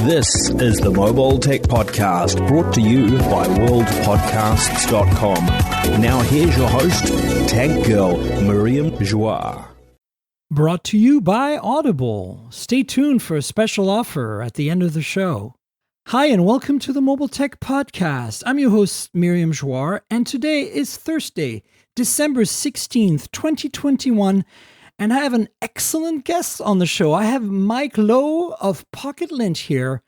This is the Mobile Tech Podcast, brought to you by worldpodcasts.com. Now here's your host, Tech Girl, Miriam Joie. Brought to you by Audible. Stay tuned for a special offer at the end of the show. Hi, and welcome to the Mobile Tech Podcast. I'm your host, Miriam Joie, and today is Thursday, December 16th, 2021, and I have an excellent guest on the show. I have Mike Lowe of Pocket-lint here.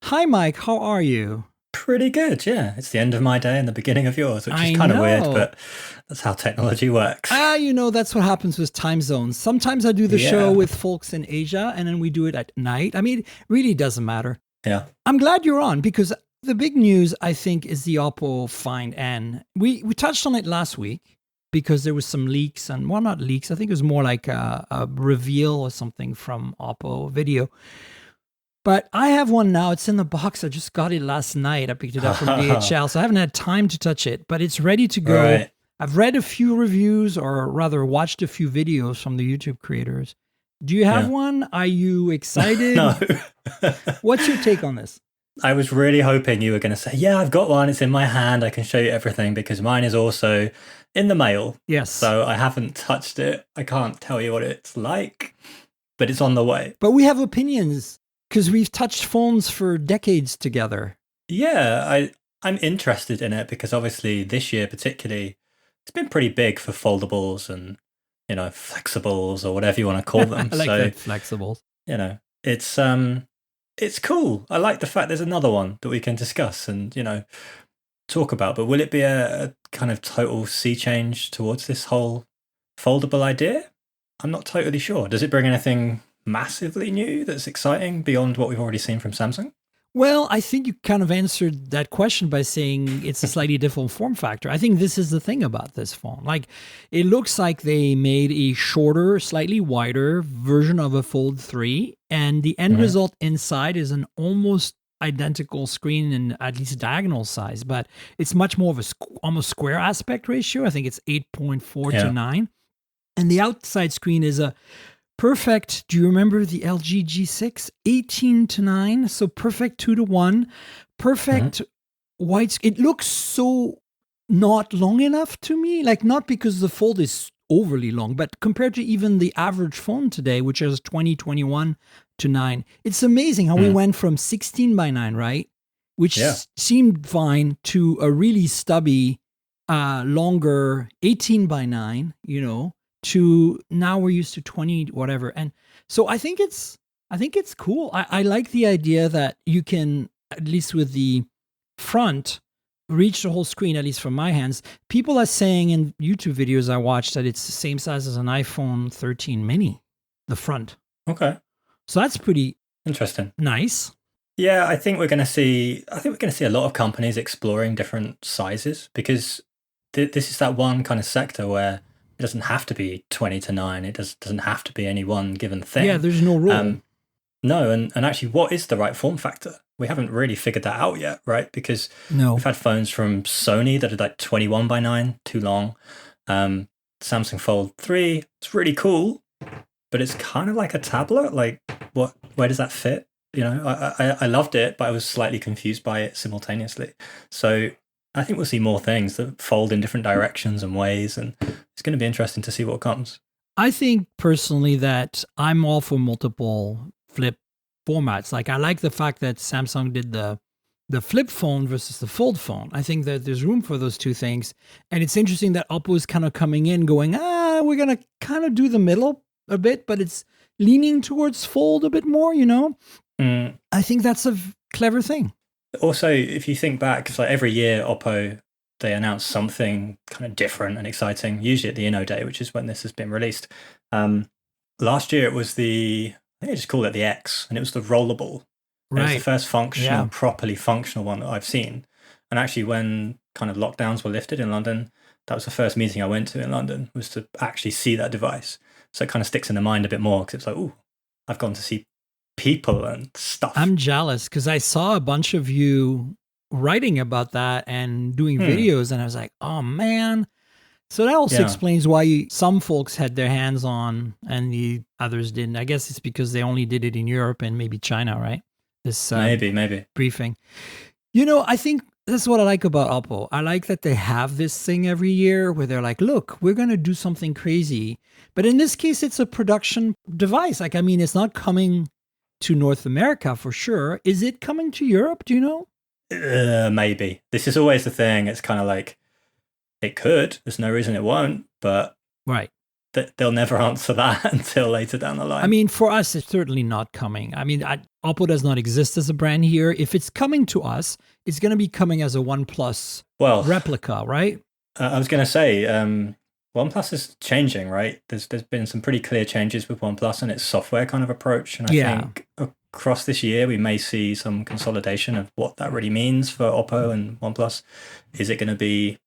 Hi, Mike. How are you? Pretty good, yeah. It's the end of my day and the beginning of yours, which is kind of weird, but that's how technology works. That's what happens with time zones. Sometimes I do the show with folks in Asia, and then we do it at night. I mean, it really doesn't matter. Yeah. I'm glad you're on, because the big news, I think, is the Oppo Find N. We touched on it last week, because there was some leaks, and well, not leaks. I think it was more like a reveal or something from Oppo video. But I have one now. It's in the box. I just got it last night. I picked it up from DHL, so I haven't had time to touch it, but it's ready to go. Right. I've read a few reviews, or rather watched a few videos from the YouTube creators. Do you have one? Are you excited? No. What's your take on this? I was really hoping you were going to say, yeah, I've got one. It's in my hand. I can show you everything, because mine is also in the mail. Yes. So I haven't touched it. I can't tell you what it's like, but it's on the way. But we have opinions, because we've touched phones for decades together. Yeah, I'm interested in it, because obviously this year particularly, it's been pretty big for foldables and, flexibles, or whatever you want to call them. I like that, flexibles. It's cool. I like the fact there's another one that we can discuss and, talk about. But will it be a kind of total sea change towards this whole foldable idea? I'm not totally sure. Does it bring anything massively new that's exciting beyond what we've already seen from Samsung? Well, I think you kind of answered that question by saying it's a slightly different form factor. I think this is the thing about this phone. Like, it looks like they made a shorter, slightly wider version of a Fold 3, and the end result inside is an almost identical screen in at least diagonal size, but it's much more of a almost square aspect ratio. I think it's 8.4 to 9. And the outside screen is a perfect, do you remember the LG G6? 18 to 9, so perfect 2 to 1. Perfect white. It looks so not long enough to me, like not because the fold is overly long, but compared to even the average phone today, which is 2021 to 9. It's amazing how we went from 16 by 9, right? Which seemed fine, to a really stubby, longer 18 by 9, to now we're used to 20 whatever. And so I think it's cool. I like the idea that you can, at least with the front, reach the whole screen, at least from my hands. People are saying in YouTube videos I watched that it's the same size as an iPhone 13 mini, the front. Okay. So that's pretty interesting. Nice. Yeah, I think we're going to see a lot of companies exploring different sizes, because this is that one kind of sector where it doesn't have to be 20 to 9. It doesn't have to be any one given thing. Yeah, there's no rule. No, and actually, what is the right form factor? We haven't really figured that out yet, right? Because we've had phones from Sony that are like 21 by 9, too long. Samsung Fold 3, it's really cool, but it's kind of like a tablet. Like, where does that fit? I loved it, but I was slightly confused by it simultaneously. So I think we'll see more things that fold in different directions and ways, and it's going to be interesting to see what comes. I think personally that I'm all for multiple flip formats. Like, I like the fact that Samsung did the flip phone versus the fold phone. I think that there's room for those two things. And it's interesting that Oppo is kind of coming in going, we're going to kind of do the middle a bit, but it's leaning towards fold a bit more, I think that's a clever thing. Also, if you think back, it's like every year Oppo, they announce something kind of different and exciting, usually at the Inno Day, which is when this has been released. Last year it was I think I just called it the X, and it was the rollable. Right. It was the first properly functional one that I've seen. And actually, when kind of lockdowns were lifted in London, that was the first meeting I went to in London, was to actually see that device. So it kind of sticks in the mind a bit more, because it's like, ooh, I've gone to see people and stuff. I'm jealous, because I saw a bunch of you writing about that and doing videos, and I was like, oh man. So that also explains why some folks had their hands on and the others didn't. I guess it's because they only did it in Europe and maybe China, right? this Maybe. briefing. I think that's what I like about Oppo. I like that they have this thing every year where they're like, look, we're going to do something crazy. But in this case, it's a production device. Like, I mean, it's not coming to North America for sure. Is it coming to Europe? Do you know? Maybe. This is always the thing. It's kind of like, it could. There's no reason it won't, but right. They'll never answer that until later down the line. I mean, for us, it's certainly not coming. I mean, Oppo does not exist as a brand here. If it's coming to us, it's going to be coming as a OnePlus replica, right? I was going to say, OnePlus is changing, right? There's been some pretty clear changes with OnePlus and its software kind of approach. And I think across this year, we may see some consolidation of what that really means for Oppo and OnePlus. Is it going to be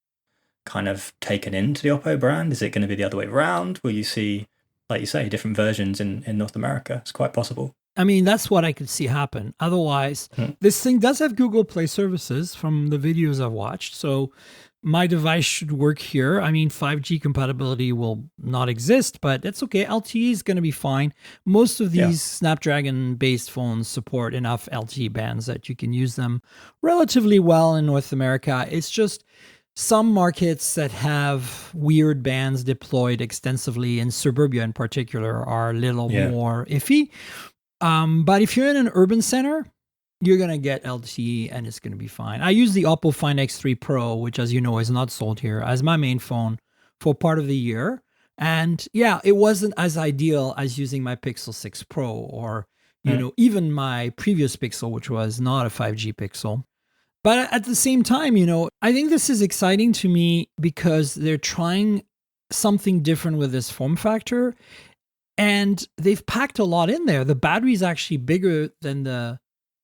kind of taken into the Oppo brand? Is it going to be the other way around? Will you see, like you say, different versions in North America? It's quite possible. I mean, that's what I could see happen. Otherwise, this thing does have Google Play services from the videos I've watched. So my device should work here. I mean, 5G compatibility will not exist, but that's okay. LTE is going to be fine. Most of these Snapdragon-based phones support enough LTE bands that you can use them relatively well in North America. It's just some markets that have weird bands deployed extensively, in suburbia in particular, are a little more iffy. But if you're in an urban center, you're going to get LTE and it's going to be fine. I use the Oppo Find X3 Pro, which, as you know, is not sold here, as my main phone for part of the year. And it wasn't as ideal as using my Pixel 6 Pro or, even my previous Pixel, which was not a 5G Pixel. But at the same time, I think this is exciting to me because they're trying something different with this form factor. And they've packed a lot in there. The battery is actually bigger than the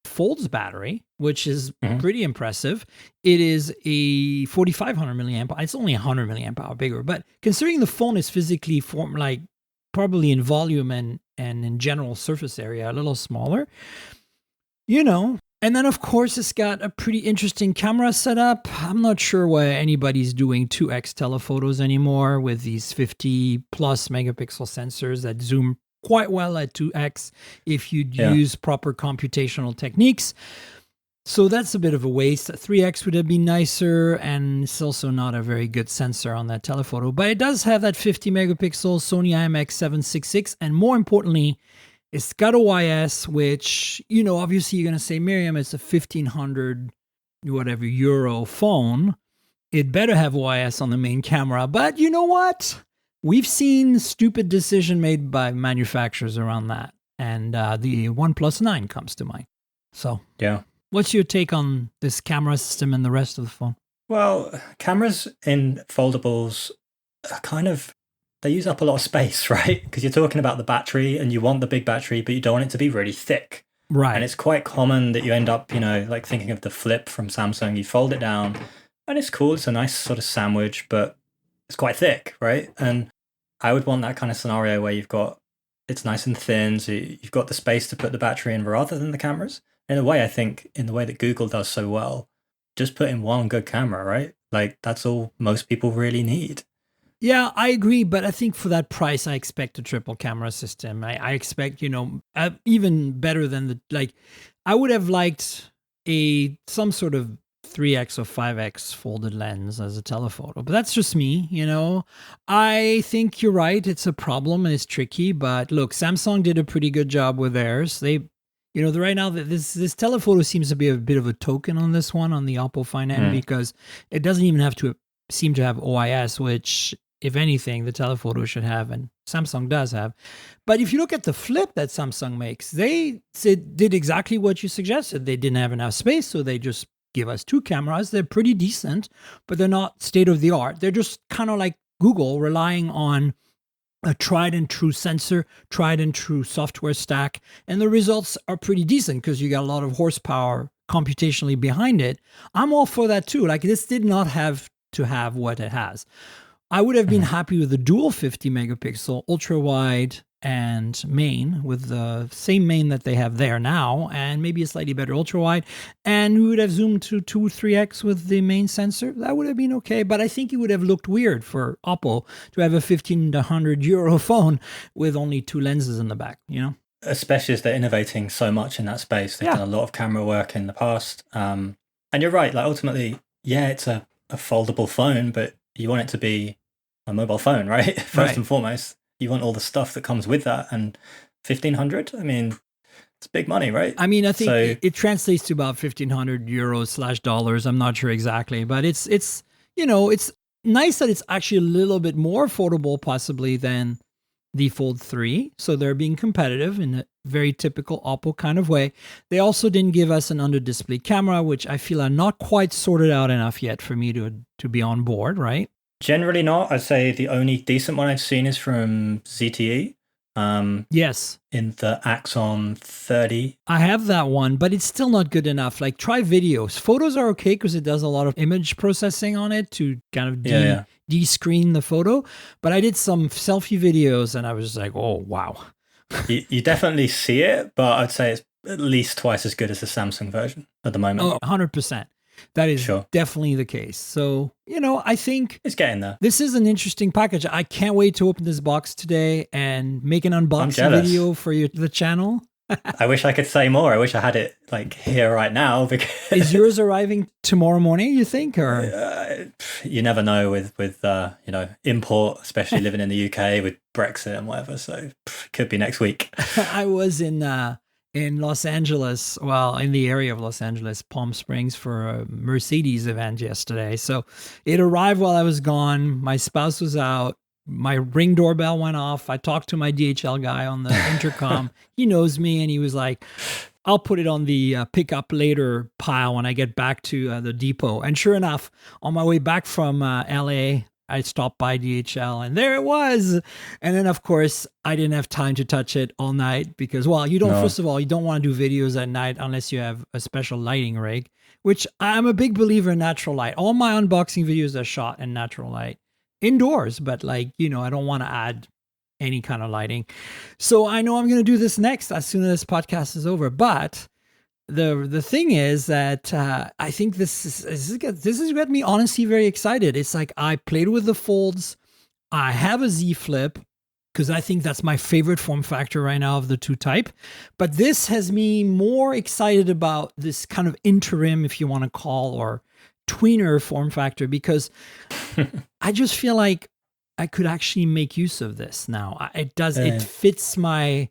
Fold's battery, which is pretty impressive. It is a 4,500 milliamp. It's only 100 milliamp hour bigger. But considering the phone is physically probably in volume and in general surface area, a little smaller, And then, of course, it's got a pretty interesting camera setup. I'm not sure why anybody's doing 2x telephotos anymore with these 50 plus megapixel sensors that zoom quite well at 2x if you use proper computational techniques. So that's a bit of a waste. 3x would have been nicer, and it's also not a very good sensor on that telephoto. But it does have that 50 megapixel Sony IMX766, and more importantly, it's got OIS, which, obviously you're going to say, Miriam, it's a 1,500 euro phone. It better have OIS on the main camera. But you know what? We've seen stupid decision made by manufacturers around that. And the OnePlus 9 comes to mind. So, what's your take on this camera system and the rest of the phone? Well, cameras in foldables are kind of, they use up a lot of space, right? Because you're talking about the battery and you want the big battery, but you don't want it to be really thick. Right. And it's quite common that you end up, like thinking of the Flip from Samsung. You fold it down and it's cool. It's a nice sort of sandwich, but it's quite thick, right? And I would want that kind of scenario where it's nice and thin, so you've got the space to put the battery in rather than the cameras. In a way, I think, in the way that Google does so well, just put in one good camera, right? Like, that's all most people really need. Yeah, I agree, but I think for that price, I expect a triple camera system. I expect, even better than I would have liked some sort of 3x or 5x folded lens as a telephoto, but that's just me, I think you're right. It's a problem and it's tricky, but look, Samsung did a pretty good job with theirs. They, right now this telephoto seems to be a bit of a token on this one, on the Oppo Find N, because it doesn't even seem to have OIS, which, if anything, the telephoto should have, and Samsung does have. But if you look at the Flip that Samsung makes, they did exactly what you suggested. They didn't have enough space, so they just give us two cameras. They're pretty decent, but they're not state of the art. They're just kind of like Google, relying on a tried and true sensor, tried and true software stack, and the results are pretty decent because you got a lot of horsepower computationally behind it. I'm all for that too. Like, this did not have to have what it has. I would have been happy with the dual 50 megapixel ultra wide and main, with the same main that they have there now, and maybe a slightly better ultra wide, and we would have zoomed to 2-3x with the main sensor. That would have been okay, but I think it would have looked weird for Oppo to have a 1,500 euro phone with only two lenses in the back, especially as they're innovating so much in that space. They've done a lot of camera work in the past. And you're right, like ultimately, yeah, it's a foldable phone, but you want it to be a mobile phone, right? First and foremost, you want all the stuff that comes with that. And 1,500, I mean, it's big money, right? I mean, I think it translates to about 1,500 euros / dollars. I'm not sure exactly, but it's it's nice that it's actually a little bit more affordable possibly than the Fold 3. So they're being competitive in a very typical Oppo kind of way. They also didn't give us an under-display camera, which I feel are not quite sorted out enough yet for me to be on board, right? Generally not. I'd say the only decent one I've seen is from ZTE. Yes. In the Axon 30. I have that one, but it's still not good enough. Like, try videos. Photos are okay because it does a lot of image processing on it to kind of de-screen the photo. But I did some selfie videos and I was just like, oh, wow. You definitely see it, but I'd say it's at least twice as good as the Samsung version at the moment. Oh, 100%. That is definitely the case. So, I think it's getting there. This is an interesting package. I can't wait to open this box today and make an unboxing video for the channel. I wish I could say more. I wish I had it like here right now. Because is yours arriving tomorrow morning, you think? Or you never know with import, especially living in the UK with Brexit and whatever. So it could be next week. I was in Los Angeles, in the area of Los Angeles, Palm Springs, for a Mercedes event yesterday. So it arrived while I was gone. My spouse was out. My Ring doorbell went off. I talked to my DHL guy on the intercom. He knows me, and he was like, I'll put it on the pick up later pile when I get back to the depot. And sure enough, on my way back from LA, I stopped by DHL and there it was. And then, of course, I didn't have time to touch it all night because, first of all, you don't want to do videos at night unless you have a special lighting rig, which I'm a big believer in natural light. All my unboxing videos are shot in natural light indoors, but I don't want to add any kind of lighting. So I know I'm going to do this next as soon as this podcast is over. But the thing is that I think this has got me honestly very excited. It's like I played with the folds. I have a Z Flip because I think that's my favorite form factor right now of the two type. But this has me more excited about this kind of interim, if you want to call, or tweener form factor, because I just feel like I could actually make use of this now. It fits my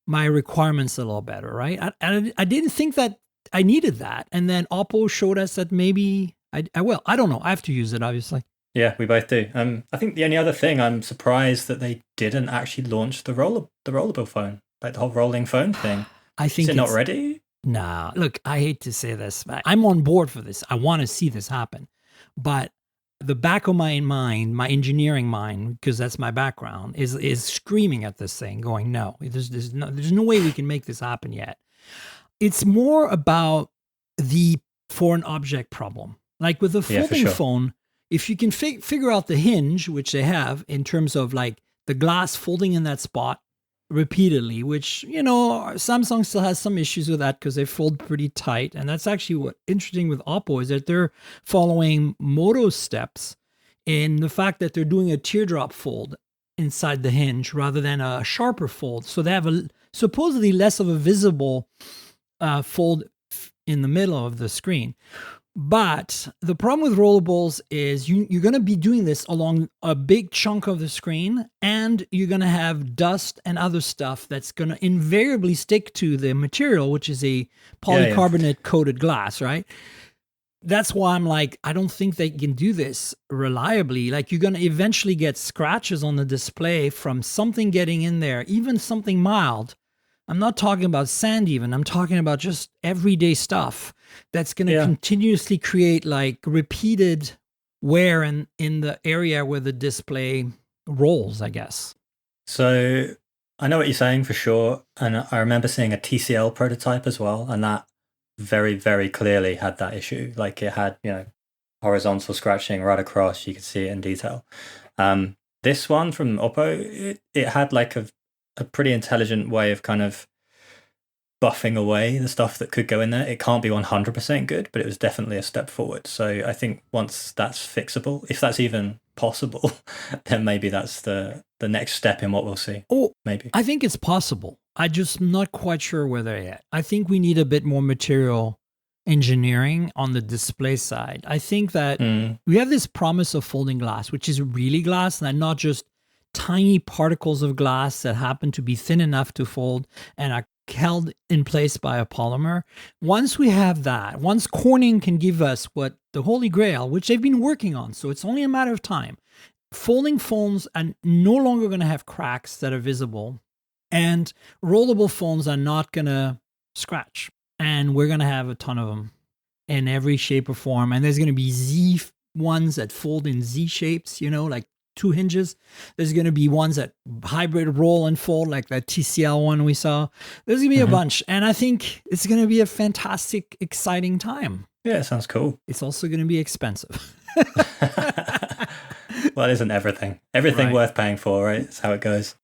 requirements a little better, right? I didn't think that I needed that. And then Oppo showed us that maybe I will. I don't know. I have to use it, obviously. Yeah, we both do. I think the only other thing, I'm surprised that they didn't actually launch the rollable phone, like the whole rolling phone thing. I think it's not ready? Nah, look, I hate to say this, but I'm on board for this. I want to see this happen. But the back of my mind, my engineering mind, because that's my background, is screaming at this thing, going, no, there's no way we can make this happen yet. It's more about the foreign object problem. Like with the folding phone, if you can figure out the hinge, which they have, in terms of like the glass folding in that spot repeatedly, which, Samsung still has some issues with that because they fold pretty tight. And that's actually what interesting with Oppo is that they're following Moto's steps in the fact that they're doing a teardrop fold inside the hinge rather than a sharper fold. So they have supposedly less of a visible fold in the middle of the screen. But the problem with rollables is you're going to be doing this along a big chunk of the screen, and you're going to have dust and other stuff that's going to invariably stick to the material, which is a polycarbonate coated glass, right? That's why I'm like, I don't think they can do this reliably. Like, you're going to eventually get scratches on the display from something getting in there, even something mild. I'm not talking about sand even. I'm talking about just everyday stuff that's going to continuously create like repeated wear in the area where the display rolls, I guess. So I know what you're saying for sure. And I remember seeing a TCL prototype as well. And that very, very clearly had that issue. Like, it had, horizontal scratching right across. You could see it in detail. This one from Oppo, it had like a pretty intelligent way of kind of buffing away the stuff that could go in there. It can't be 100% good, but it was definitely a step forward. So I think once that's fixable, if that's even possible, then maybe that's the next step in what we'll see. Oh, maybe. I think it's possible. I'm just not quite sure where they're at. I think we need a bit more material engineering on the display side. I think that we have this promise of folding glass, which is really glass and not just tiny particles of glass that happen to be thin enough to fold and are held in place by a polymer. Once we have that, once Corning can give us what the Holy Grail, which they've been working on, so it's only a matter of time, folding phones are no longer going to have cracks that are visible, and rollable phones are not going to scratch. And we're going to have a ton of them in every shape or form. And there's going to be Z ones that fold in Z shapes, like 2 hinges. There's going to be ones that hybrid roll and fold, like that TCL one we saw. There's going to be a bunch. And I think it's going to be a fantastic, exciting time. Yeah, it sounds cool. It's also going to be expensive. Well, isn't everything right. Worth paying for, right? That's how it goes.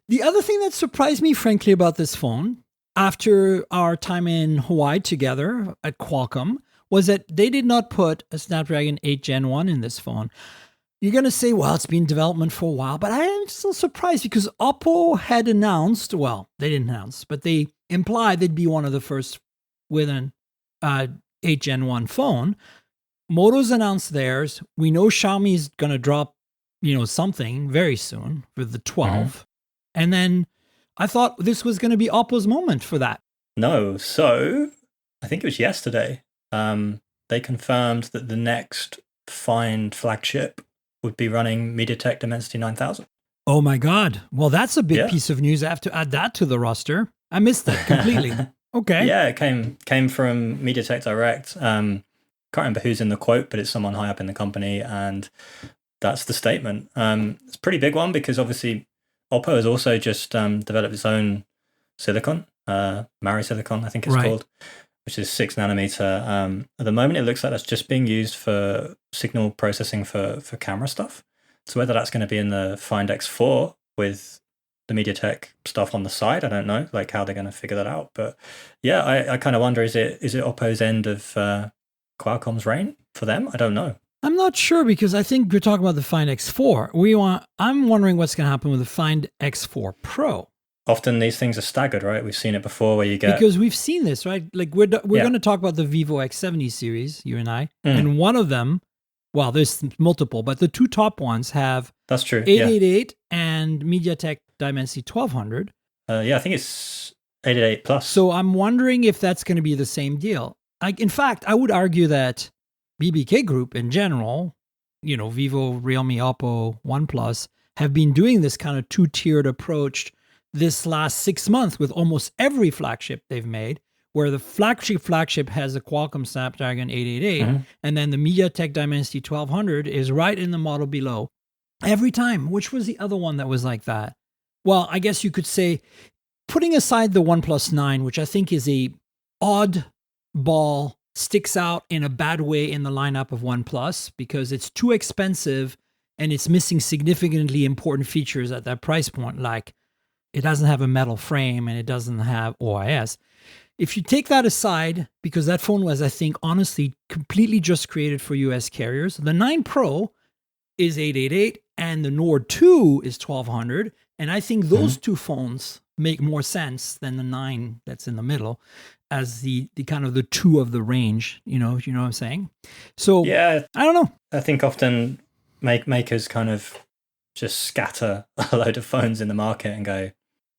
The other thing that surprised me, frankly, about this phone, after our time in Hawaii together at Qualcomm, was that they did not put a Snapdragon 8 Gen 1 in this phone. You're going to say, well, it's been in development for a while, but I am still surprised because Oppo had announced, well, they didn't announce, but they implied they'd be one of the first with an 8 Gen 1 phone. Moto's announced theirs. We know Xiaomi's going to drop, something very soon with the 12. And then I thought this was going to be Oppo's moment for that. No. So I think it was yesterday. They confirmed that the next Find flagship would be running MediaTek Dimensity 9000. Oh my God. Well, that's a big piece of news. I have to add that to the roster. I missed that completely. Okay. Yeah, it came from MediaTek Direct. Can't remember who's in the quote, but it's someone high up in the company. And that's the statement. It's a pretty big one because obviously Oppo has also just developed its own silicon, Mari Silicon, I think it's called, which is 6 nanometer. At the moment, it looks like that's just being used for signal processing for camera stuff. So whether that's going to be in the Find X4 with the MediaTek stuff on the side, I don't know, like how they're going to figure that out. But yeah, I kind of wonder, is it Oppo's end of Qualcomm's reign for them? I don't know. I'm not sure because I think we're talking about the Find X4. I'm wondering what's going to happen with the Find X4 Pro. Often these things are staggered, right? We've seen it before where you get... Because we've seen this, right? Like we're going to talk about the Vivo X70 series, you and I. And one of them, well, there's multiple, but the 2 top ones have... That's true. 888 and MediaTek Dimensity 1200. Yeah, I think it's 888 plus. So I'm wondering if that's going to be the same deal. In fact, I would argue that BBK Group in general, Vivo, Realme, Oppo, OnePlus, have been doing this kind of 2-tiered approach this last 6 months with almost every flagship they've made, where the flagship has a Qualcomm Snapdragon 888, and then the MediaTek Dimensity 1200 is right in the model below. Every time. Which was the other one that was like that? Well, I guess you could say, putting aside the OnePlus 9, which I think is a odd ball, sticks out in a bad way in the lineup of OnePlus because it's too expensive and it's missing significantly important features at that price point, like it doesn't have a metal frame and it doesn't have OIS. If you take that aside, because that phone was, I think, honestly, completely just created for US carriers, the 9 Pro is 888 and the Nord 2 is 1200. And I think those two phones make more sense than the 9 that's in the middle as the kind of the 2 of the range, you know what I'm saying? So yeah, I don't know. I think often makers kind of just scatter a load of phones in the market and go,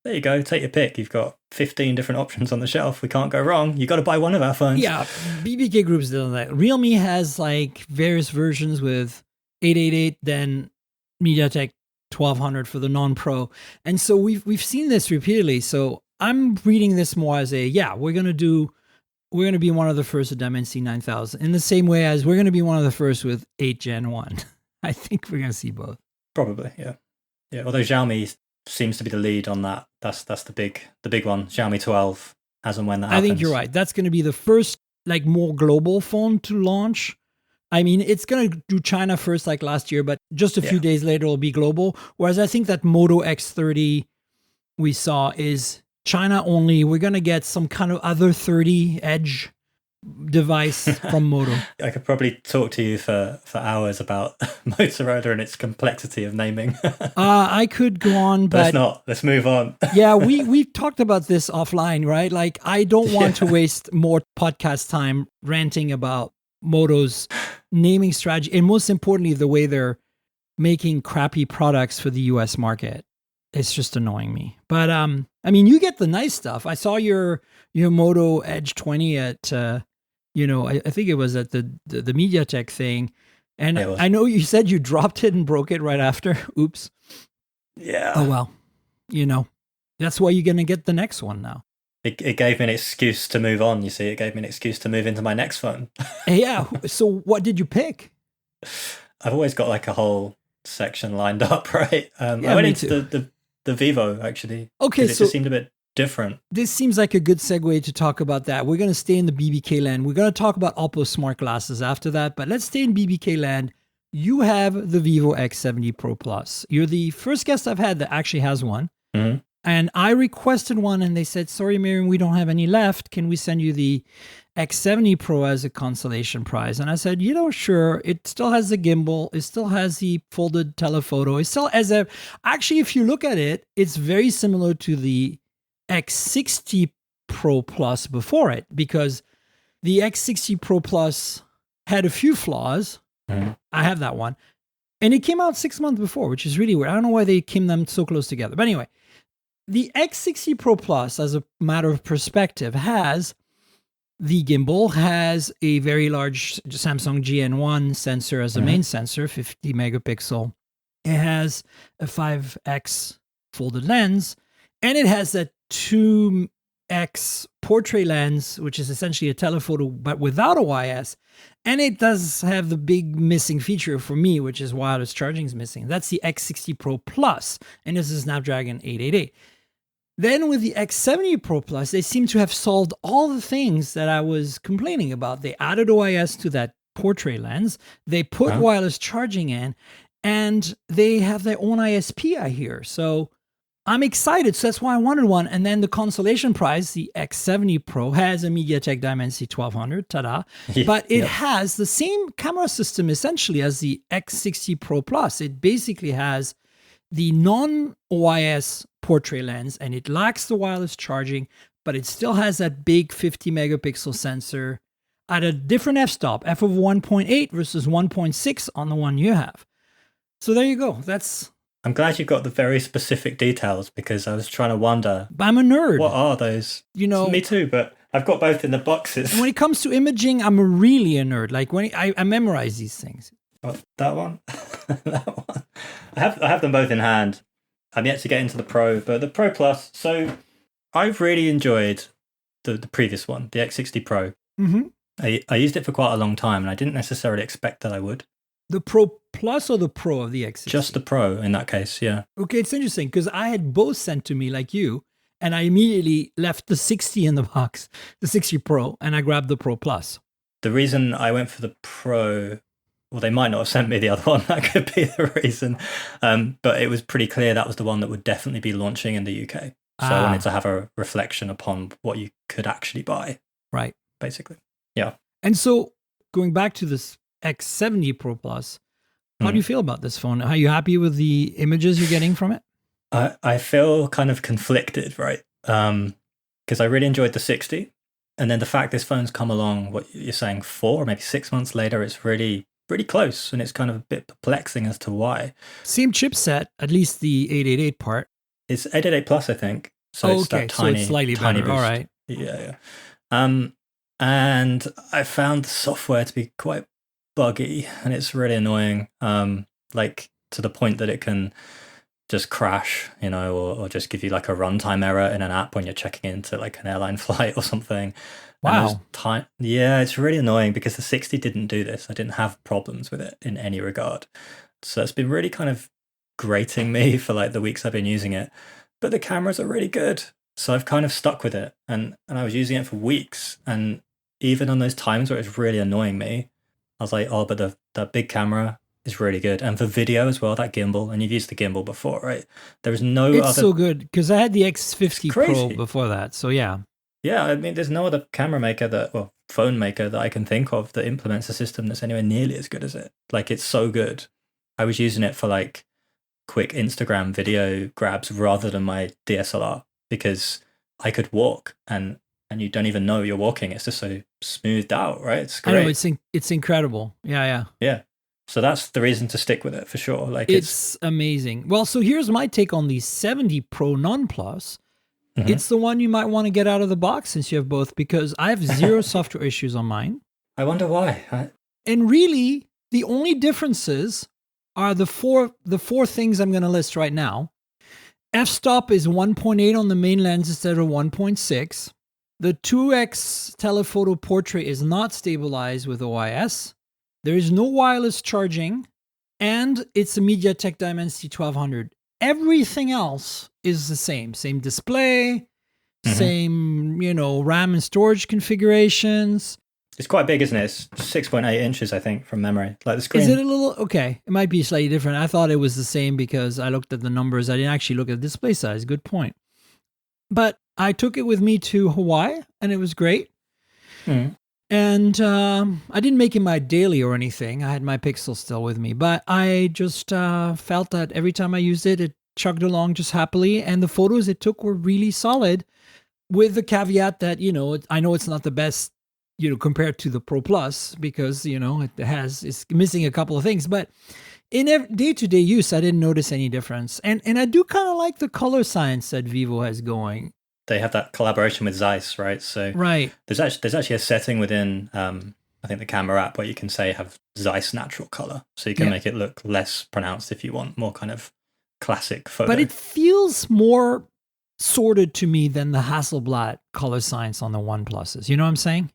there you go, take your pick. You've got 15 different options on the shelf. We can't go wrong. You got to buy one of our phones. Yeah, BBK Group's done that. Realme has like various versions with 888, then MediaTek 1200 for the non-pro. And so we've seen this repeatedly. So I'm reading this more as we're going to be one of the first with Dimensity 9000 in the same way as we're going to be one of the first with 8 Gen 1. I think we're going to see both. Probably, yeah. Yeah, although Xiaomi seems to be the lead on that. That's the big one. Xiaomi 12, as and when that happens. I think you're right. That's going to be the first like more global phone to launch. I mean, it's going to do China first like last year, but just a few days later it'll be global. Whereas I think that Moto X30 we saw is China only. We're going to get some kind of other 30 edge device from Moto. I could probably talk to you for hours about Motorola and its complexity of naming. I could go on, but let's not. Let's move on. Yeah, we've talked about this offline, right? Like, I don't want to waste more podcast time ranting about Moto's naming strategy, and most importantly, the way they're making crappy products for the US market. It's just annoying me. But I mean, you get the nice stuff. I saw your Moto Edge 20 at I think it was at the MediaTek thing. And I know you said you dropped it and broke it right after. Oops. Yeah. Oh well. That's why you're going to get the next one now. It gave me an excuse to move on, you see. It gave me an excuse to move into my next phone. Yeah. So what did you pick? I've always got like a whole section lined up, right? I went into the Vivo, actually. Okay, so it just seemed a bit different. This seems like a good segue to talk about that. We're going to stay in the BBK land. We're going to talk about Oppo smart glasses after that, but let's stay in BBK land. You have the Vivo X70 Pro Plus. You're the first guest I've had that actually has one. Mm-hmm. And I requested one and they said, sorry, Miriam, we don't have any left. Can we send you the X70 Pro as a consolation prize? And I said, sure. It still has the gimbal. It still has the folded telephoto. It still has actually, if you look at it, it's very similar to the X60 Pro Plus before it, because the X60 Pro Plus had a few flaws. Mm-hmm. I have that one. And it came out 6 months before, which is really weird. I don't know why they came them so close together. But anyway, the X60 Pro Plus, as a matter of perspective, has the gimbal, has a very large Samsung GN1 sensor as a main sensor, 50 megapixel. It has a 5x folded lens, and it has that 2x portrait lens, which is essentially a telephoto, but without a YS. And it does have the big missing feature for me, which is wireless charging is missing. That's the X60 Pro Plus, and this is Snapdragon 888. Then with the X70 Pro Plus, they seem to have solved all the things that I was complaining about. They added OIS to that portrait lens. They put wireless charging in, and they have their own ISP, I hear. So I'm excited. So that's why I wanted one. And then the consolation prize, the X70 Pro, has a MediaTek Dimensity 1200, ta-da. But it has the same camera system essentially as the X60 Pro Plus. It basically has the non-OIS portrait lens, and it lacks the wireless charging, but it still has that big 50 megapixel sensor at a different f-stop, f of 1.8 versus 1.6 on the one you have. So there you go. I'm glad you got the very specific details, because I was trying to wonder. I'm a nerd. What are those? Me too, but I've got both in the boxes. When it comes to imaging, I'm really a nerd. Like when I memorize these things. Oh, that one? That one. I have them both in hand. I'm yet to get into the Pro, but the Pro Plus. So I've really enjoyed the previous one, the X60 Pro. Mm-hmm. I used it for quite a long time, and I didn't necessarily expect that I would. The Pro Plus or the Pro of the X60? Just the Pro in that case, yeah. Okay, it's interesting because I had both sent to me like you, and I immediately left the 60 in the box, the 60 Pro, and I grabbed the Pro Plus. The reason I went for the Pro, well, they might not have sent me the other one. That could be the reason. But it was pretty clear that was the one that would definitely be launching in the UK. So I wanted to have a reflection upon what you could actually buy. Right. Basically. Yeah. And so going back to this X70 Pro Plus, how do you feel about this phone? Are you happy with the images you're getting from it? I feel kind of conflicted, right? Because I really enjoyed the 60. And then the fact this phone's come along, what you're saying, 4 or maybe 6 months later, it's really pretty close. And it's kind of a bit perplexing as to why. Same chipset, at least the 888 part. It's 888 Plus, I think. So it's that tiny, so it's slightly tiny better. boost. All right. Yeah. And I found the software to be quite buggy, and it's really annoying. Like to the point that it can just crash, or just give you like a runtime error in an app when you're checking into like an airline flight or something. Wow. Yeah, it's really annoying because the 60 didn't do this. I didn't have problems with it in any regard. So it's been really kind of grating me for like the weeks I've been using it. But the cameras are really good. So I've kind of stuck with it. And I was using it for weeks. And even on those times where it's really annoying me, I was like, oh, but the big camera is really good. And for video as well, that gimbal, and you've used the gimbal before, right? There is no other... It's so good, because I had the X50 Pro before that, so yeah. Yeah, I mean, there's no other camera maker that, well, phone maker that I can think of that implements a system that's anywhere nearly as good as it. Like, it's so good. I was using it for like quick Instagram video grabs rather than my DSLR because I could walk and you don't even know you're walking. It's just so smoothed out, right? It's great. I know, it's incredible. Yeah. Yeah. So that's the reason to stick with it for sure. Like, it's amazing. Well, so here's my take on the 70 Pro non-plus. Mhm. It's the one you might want to get out of the box since you have both, because I have zero software issues on mine. I wonder why. And really, the only differences are the four things I'm going to list right now. F-stop is 1.8 on the main lens instead of 1.6. The 2x telephoto portrait is not stabilized with OIS. There is no wireless charging, and it's a MediaTek Dimensity 1200. Everything else is the same. Same display, same, RAM and storage configurations. It's quite big, isn't it? It's 6.8 inches, I think, from memory. Like the screen. Is it a little... Okay, it might be slightly different. I thought it was the same because I looked at the numbers. I didn't actually look at the display size. Good point. But I took it with me to Hawaii, and it was great. Mm. And I didn't make it my daily or anything. I had my Pixel still with me. But I just felt that every time I used it, it chugged along just happily. And the photos it took were really solid, with the caveat that, I know it's not the best, compared to the Pro Plus, because, it's missing a couple of things. But in day-to-day use, I didn't notice any difference. And I do kind of like the color science that Vivo has going. They have that collaboration with Zeiss, right? So right. There's actually a setting within, I think, the camera app where you can say have Zeiss natural color. So you can make it look less pronounced if you want more kind of classic photo. But it feels more sorted to me than the Hasselblad color science on the OnePluses. You know what I'm saying?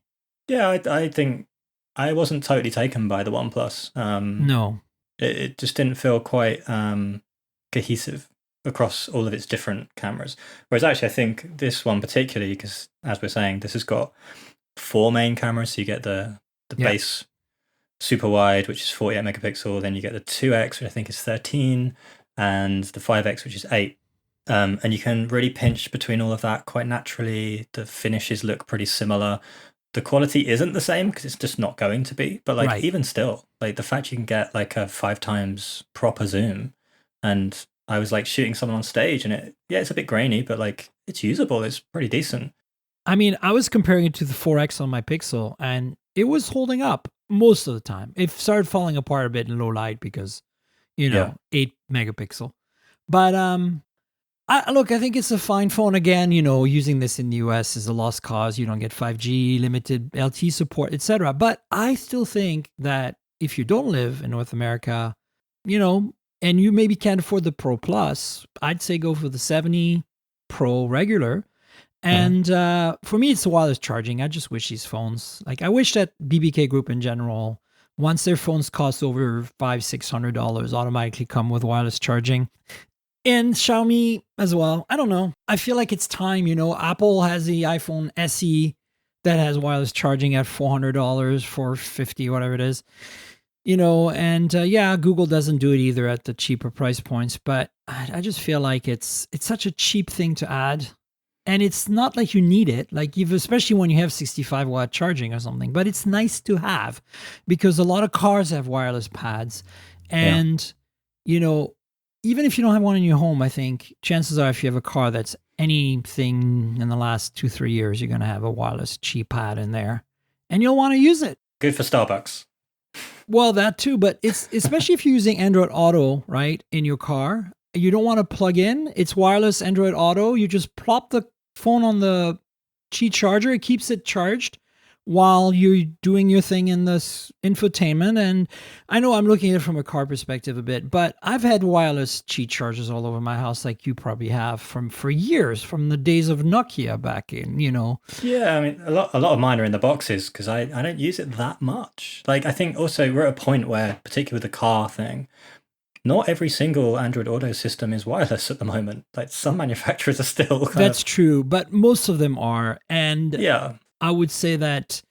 Yeah, I think I wasn't totally taken by the OnePlus. No. It just didn't feel quite cohesive across all of its different cameras. Whereas actually I think this one particularly, because as we're saying, this has got 4 main cameras. So you get the base super wide, which is 48 megapixel. Then you get the 2X, which I think is 13, and the 5X, which is 8. And you can really pinch between all of that quite naturally. The finishes look pretty similar. The quality isn't the same because it's just not going to be. But like even still, like the fact you can get like a 5 times proper zoom, and I was like shooting someone on stage, and it's a bit grainy, but like it's usable. It's pretty decent. I mean, I was comparing it to the 4X on my Pixel, and it was holding up most of the time. It started falling apart a bit in low light because, 8 megapixel. But I think it's a fine phone. Again, using this in the US is a lost cause. You don't get 5G, limited LTE support, etc. But I still think that if you don't live in North America, and you maybe can't afford the Pro Plus, I'd say go for the 70 Pro regular. And for me, it's the wireless charging. I just wish these phones, I wish that BBK Group in general, once their phones cost over $500-600, automatically come with wireless charging. And Xiaomi as well. I don't know. I feel like it's time, Apple has the iPhone SE that has wireless charging at $400, $450, whatever it is. Google doesn't do it either at the cheaper price points, but I just feel like it's such a cheap thing to add, and it's not like you need it, especially when you have 65-watt charging or something, but it's nice to have because a lot of cars have wireless pads, and, even if you don't have one in your home, I think chances are if you have a car that's anything in the last 2-3 years, you're going to have a wireless cheap pad in there, and you'll want to use it. Good for Starbucks. Well, that too, but it's especially if you're using Android Auto, right, in your car. You don't want to plug in. It's wireless Android Auto. You just plop the phone on the Qi charger. It keeps it charged while you're doing your thing in this infotainment. And I know I'm looking at it from a car perspective a bit, but I've had wireless Qi chargers all over my house, like you probably have, for years, from the days of Nokia back in, Yeah, I mean, a lot of mine are in the boxes because I don't use it that much. I think also we're at a point where, particularly with the car thing, not every single Android Auto system is wireless at the moment. Some manufacturers are still That's true, but most of them are. And yeah, I would say that,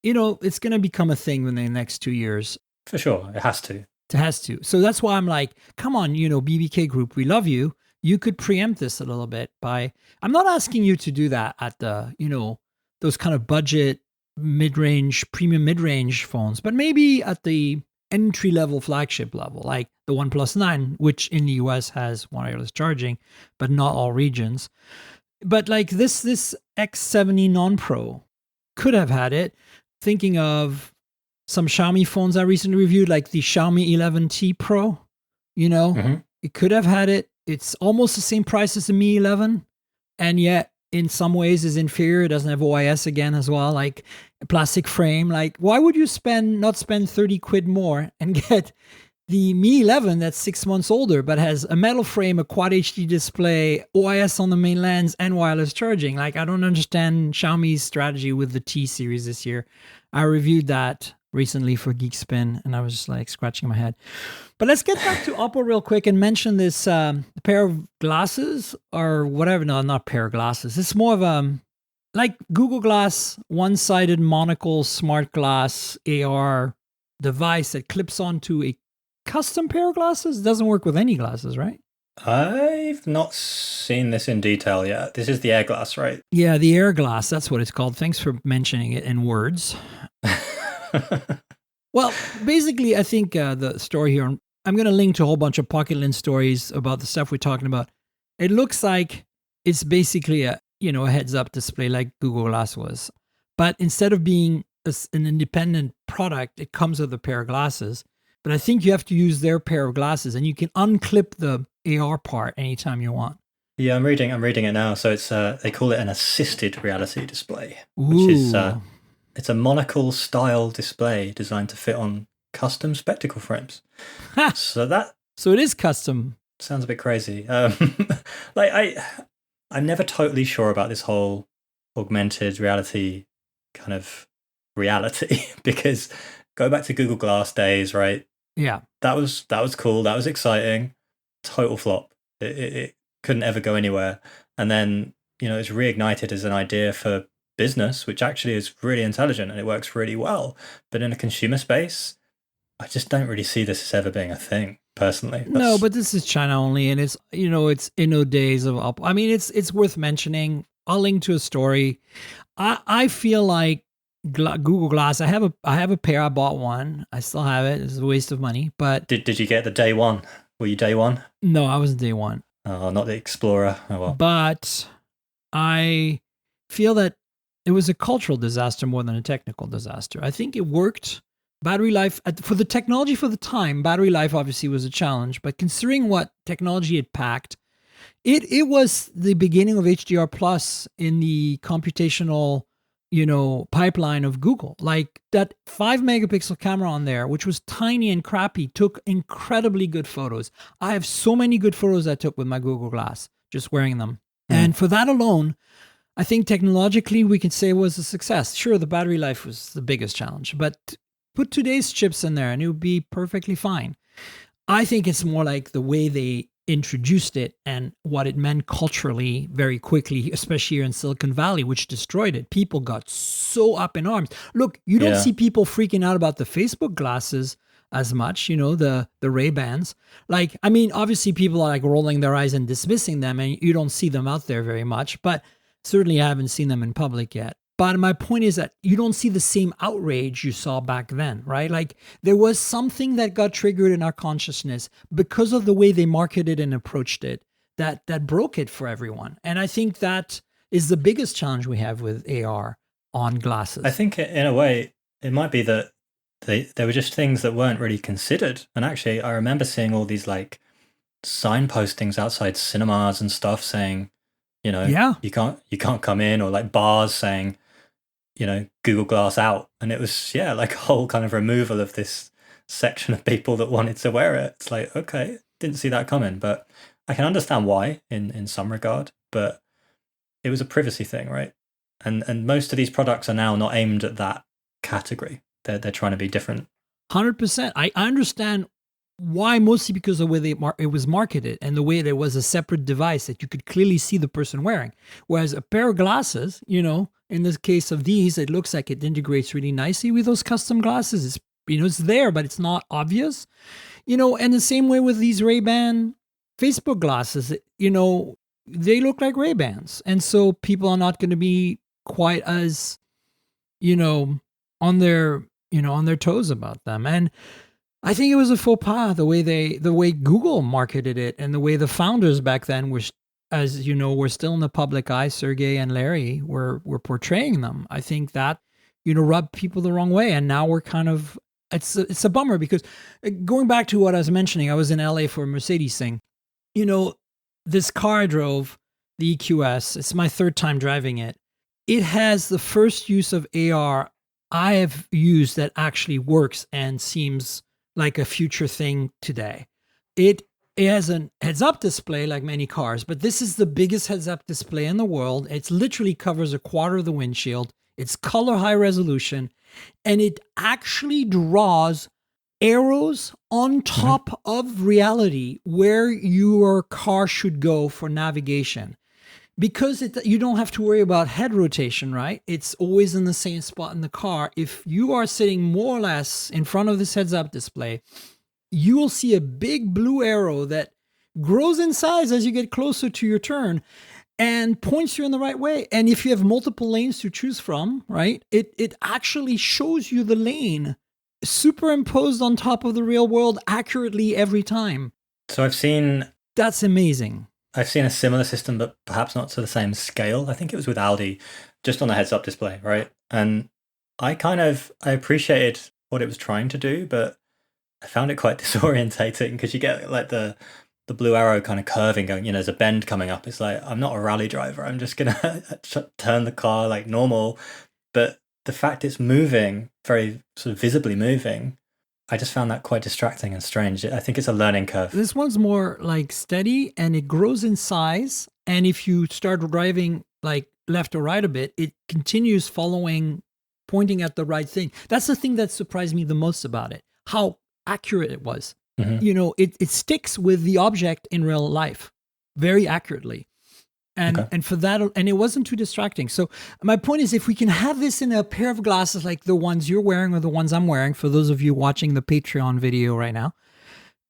it's going to become a thing in the next 2 years. For sure. It has to. It has to. So that's why I'm like, come on, BBK Group, we love you. You could preempt this a little bit by, I'm not asking you to do that at the, those kind of budget premium mid-range phones, but maybe at the entry-level flagship level, like the OnePlus 9, which in the US has wireless charging, but not all regions. But like this X70 non-Pro could have had it. Thinking of some Xiaomi phones I recently reviewed, like the Xiaomi 11T Pro, it could have had it. It's almost the same price as the Mi 11, and yet in some ways is inferior. It doesn't have OIS again as well, like a plastic frame. Like, why would you not spend 30 quid more and get the Mi 11 that's 6 months older, but has a metal frame, a quad HD display, OIS on the main lens, and wireless charging? Like, I don't understand Xiaomi's strategy with the T series this year. I reviewed that recently for Geekspin, and I was just like scratching my head. But let's get back to Oppo real quick and mention this pair of glasses or whatever. No, not pair of glasses. It's more of like Google Glass, one-sided monocle smart glass AR device that clips onto a custom pair of glasses. It doesn't work with any glasses, right? I've not seen this in detail yet. This is the Air Glass, right? Yeah, the Air Glass. That's what it's called. Thanks for mentioning it in words. Well, basically, I think the story here, I'm going to link to a whole bunch of Pocket-lint stories about the stuff we're talking about. It looks like it's basically a heads-up display like Google Glass was. But instead of being an independent product, it comes with a pair of glasses. But I think you have to use their pair of glasses, and you can unclip the AR part anytime you want. Yeah, I'm reading it now. So it's they call it an assisted reality display, Ooh. Which is it's a monocle style display designed to fit on custom spectacle frames. So it is custom. Sounds a bit crazy. I'm never totally sure about this whole augmented reality kind of reality because go back to Google Glass days, right? Yeah, that was cool. That was exciting. Total flop. It couldn't ever go anywhere. And then it's reignited as an idea for business, which actually is really intelligent and it works really well. But in a consumer space, I just don't really see this as ever being a thing, personally. No, but this is China only, and it's it's days of Oppo. I mean, it's worth mentioning. I'll link to a story. I feel like Google Glass. I have a pair. I bought one. I still have it. It's a waste of money. But did you get the day one? Were you day one? No, I wasn't day one. Oh, not the Explorer. Oh well. But I feel that it was a cultural disaster more than a technical disaster. I think it worked. Battery life, for the technology for the time, battery life obviously was a challenge. But considering what technology it packed, it was the beginning of HDR Plus in the computational pipeline of Google. Like that 5 megapixel camera on there, which was tiny and crappy, took incredibly good photos. I have so many good photos I took with my Google Glass, just wearing them. And for that alone, I think technologically we can say it was a success. Sure, the battery life was the biggest challenge, but put today's chips in there and it would be perfectly fine. I think it's more like the way they introduced it and what it meant culturally very quickly, especially here in Silicon Valley, which destroyed it. People got so up in arms. Look, you don't see people freaking out about the Facebook glasses as much, the Ray-Bans. Like, I mean, obviously people are like rolling their eyes and dismissing them and you don't see them out there very much, but certainly I haven't seen them in public yet. But my point is that you don't see the same outrage you saw back then, right? Like there was something that got triggered in our consciousness because of the way they marketed and approached it that broke it for everyone. And I think that is the biggest challenge we have with AR on glasses. I think in a way, it might be that there were just things that weren't really considered. And actually, I remember seeing all these like signpostings outside cinemas and stuff saying, you can't come in, or like bars saying, Google Glass out. And it was, like a whole kind of removal of this section of people that wanted to wear it. It's like, okay, didn't see that coming, but I can understand why in some regard, but it was a privacy thing, right? And most of these products are now not aimed at that category. They're trying to be different. 100%. I understand why, mostly because of the way it was marketed and the way there was a separate device that you could clearly see the person wearing. Whereas a pair of glasses, in this case of these, it looks like it integrates really nicely with those custom glasses. It's, it's there, but it's not obvious. And the same way with these Ray-Ban Facebook glasses, they look like Ray-Bans. And so people are not going to be quite as you know, on their, on their toes about them. And I think it was a faux pas the way Google marketed it, and the way the founders back then were, as you know, were still in the public eye. Sergey and Larry were portraying them. I think that, rubbed people the wrong way. And now we're kind of, it's a bummer, because going back to what I was mentioning, I was in LA for a Mercedes thing. This car I drove, the EQS, it's my third time driving it. It has the first use of AR I have used that actually works and seems like a future thing today. It has a heads-up display like many cars, but this is the biggest heads-up display in the world. It literally covers a quarter of the windshield. It's color high resolution, and it actually draws arrows on top of reality where your car should go for navigation. Because you don't have to worry about head rotation, right? It's always in the same spot in the car. If you are sitting more or less in front of this heads-up display, you will see a big blue arrow that grows in size as you get closer to your turn and points you in the right way. And if you have multiple lanes to choose from, right, it actually shows you the lane superimposed on top of the real world accurately every time. So That's amazing. I've seen a similar system, but perhaps not to the same scale. I think it was with Audi, just on the heads-up display, right? And I appreciated what it was trying to do, but I found it quite disorientating, because you get like the blue arrow kind of curving, going, there's a bend coming up. It's like, I'm not a rally driver. I'm just going to turn the car like normal. But the fact it's moving, very sort of visibly moving, I just found that quite distracting and strange. I think it's a learning curve. This one's more like steady, and it grows in size. And if you start driving like left or right a bit, it continues pointing at the right thing. That's the thing that surprised me the most about it, how accurate it was. Mm-hmm. It sticks with the object in real life very accurately. And for that, and it wasn't too distracting. So my point is, if we can have this in a pair of glasses like the ones you're wearing or the ones I'm wearing, for those of you watching the Patreon video right now,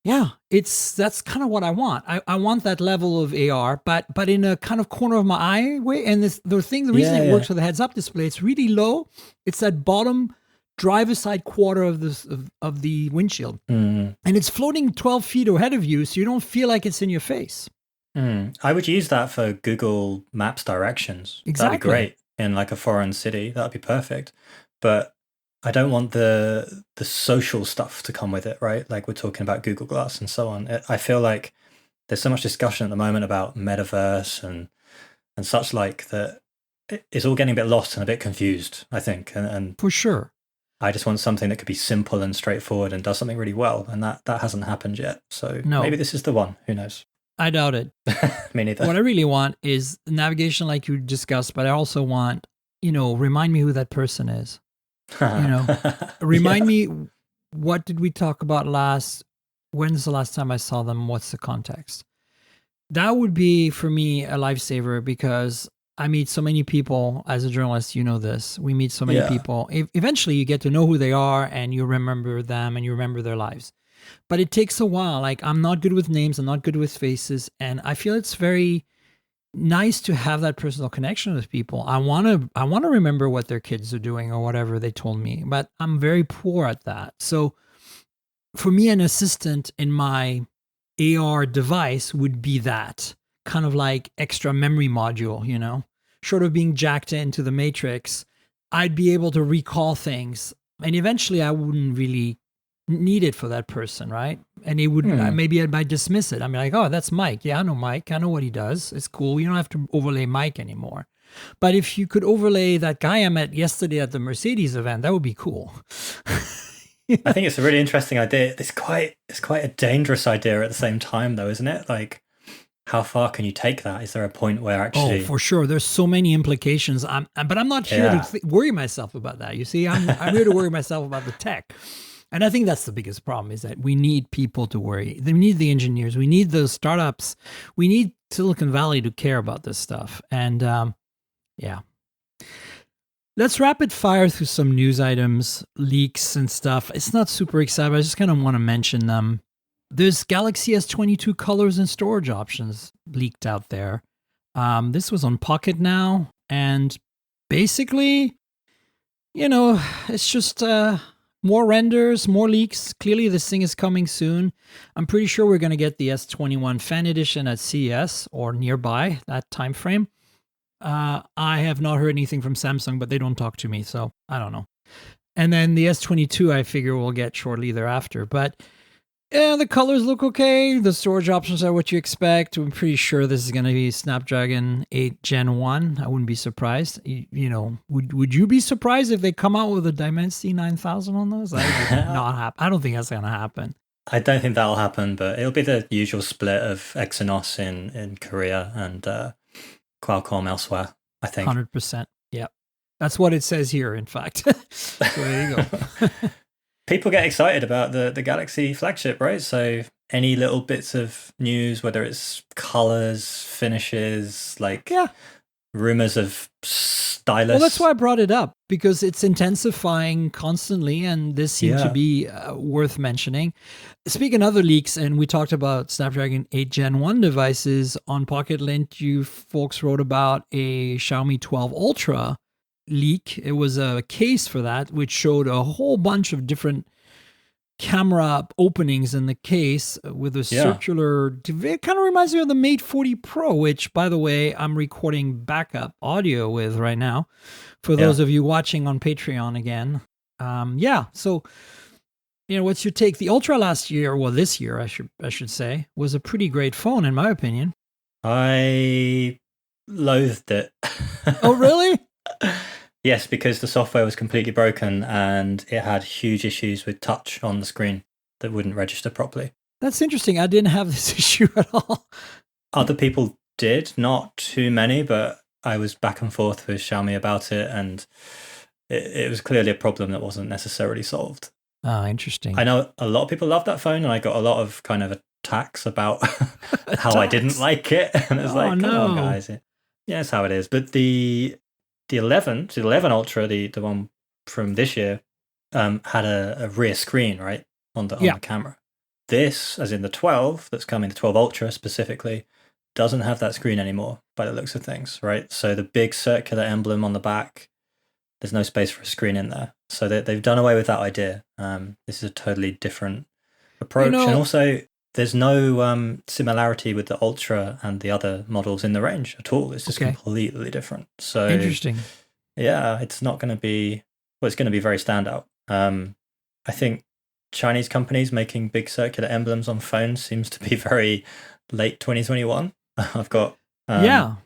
that's kind of what I want. I want that level of AR, but in a kind of corner of my eye way. And the reason it works with the heads-up display, it's really low. It's that bottom driver's side quarter of the windshield, and it's floating 12 feet ahead of you, so you don't feel like it's in your face. I would use that for Google Maps directions. Exactly. That'd be great in like a foreign city. That'd be perfect. But I don't want the social stuff to come with it, right? Like we're talking about Google Glass and so on. I feel like there's so much discussion at the moment about metaverse and such like that it's all getting a bit lost and a bit confused, I think. And for sure. I just want something that could be simple and straightforward and does something really well. And that hasn't happened yet. So maybe this is the one. Who knows? I doubt it. Me neither. What I really want is navigation like you discussed, but I also want, remind me who that person is. Remind me, what did we talk about last? When's the last time I saw them? What's the context? That would be, for me, a lifesaver, because I meet so many people as a journalist, this. We meet so many people. Eventually, you get to know who they are, and you remember them, and you remember their lives. But it takes a while. Like, I'm not good with names. I'm not good with faces. And I feel it's very nice to have that personal connection with people. I want to remember what their kids are doing or whatever they told me, but I'm very poor at that. So for me, an assistant in my AR device would be that kind of like extra memory module, short of being jacked into the matrix. I'd be able to recall things, and eventually I wouldn't really need it for that person, right? And it would maybe I might dismiss it. I'm like, oh, that's Mike. Yeah, I know Mike. I know what he does. It's cool. You don't have to overlay Mike anymore. But if you could overlay that guy I met yesterday at the Mercedes event, that would be cool. I think it's a really interesting idea. It's quite a dangerous idea at the same time, though, isn't it? Like, how far can you take that? Is there a point where actually? Oh, for sure. There's so many implications. But I'm not here to worry myself about that. You see, I'm here to worry myself about the tech. And I think that's the biggest problem, is that we need people to worry. We need the engineers. We need those startups. We need Silicon Valley to care about this stuff. And let's rapid fire through some news items, leaks and stuff. It's not super exciting. I just kind of want to mention them. There's Galaxy S22 colors and storage options leaked out there. This was on Pocket now. And basically, it's just more renders, more leaks. Clearly, this thing is coming soon. I'm pretty sure we're going to get the S21 Fan Edition at CES or nearby that time frame. I have not heard anything from Samsung, but they don't talk to me, so I don't know. And then the S22, I figure we'll get shortly thereafter. But yeah, the colors look okay. The storage options are what you expect. I'm pretty sure this is going to be Snapdragon 8 Gen 1. I wouldn't be surprised. Would you be surprised if they come out with a Dimensity 9000 on those? That would not happen. I don't think that's going to happen. I don't think that'll happen, but it'll be the usual split of Exynos in Korea and Qualcomm elsewhere, I think. 100%. Yeah. That's what it says here, in fact. So there you go. People get excited about the Galaxy flagship, right? So any little bits of news, whether it's colors, finishes, rumors of stylus. Well, that's why I brought it up, because it's intensifying constantly, and this seemed to be worth mentioning. Speaking of other leaks, and we talked about Snapdragon 8 Gen 1 devices on Pocket-lint, you folks wrote about a Xiaomi 12 Ultra leak. It was a case for that, which showed a whole bunch of different camera openings in the case with a circular. It kind of reminds me of the Mate 40 Pro, which, by the way, I'm recording backup audio with right now for those of you watching on Patreon again. So what's your take? The Ultra last year, well, this year I should say, was a pretty great phone in my opinion. I loathed it. Oh, really? Yes, because the software was completely broken and it had huge issues with touch on the screen that wouldn't register properly. That's interesting. I didn't have this issue at all. Other people did, not too many, but I was back and forth with Xiaomi about it, and it was clearly a problem that wasn't necessarily solved. Ah, interesting. I know a lot of people love that phone, and I got a lot of kind of attacks about how I didn't like it. And it's come on, guys. Yeah, that's how it is. But the 11 Ultra, the one from this year, had a rear screen, right, on the camera. This, as in the 12 that's coming, the 12 Ultra specifically, doesn't have that screen anymore by the looks of things, right? So the big circular emblem on the back, there's no space for a screen in there. So they've done away with that idea. This is a totally different approach. And also, there's no similarity with the Ultra and the other models in the range at all. It's just completely different. So interesting. Yeah, it's not going to be, it's going to be very standout. I think Chinese companies making big circular emblems on phones seems to be very late 2021. I've got the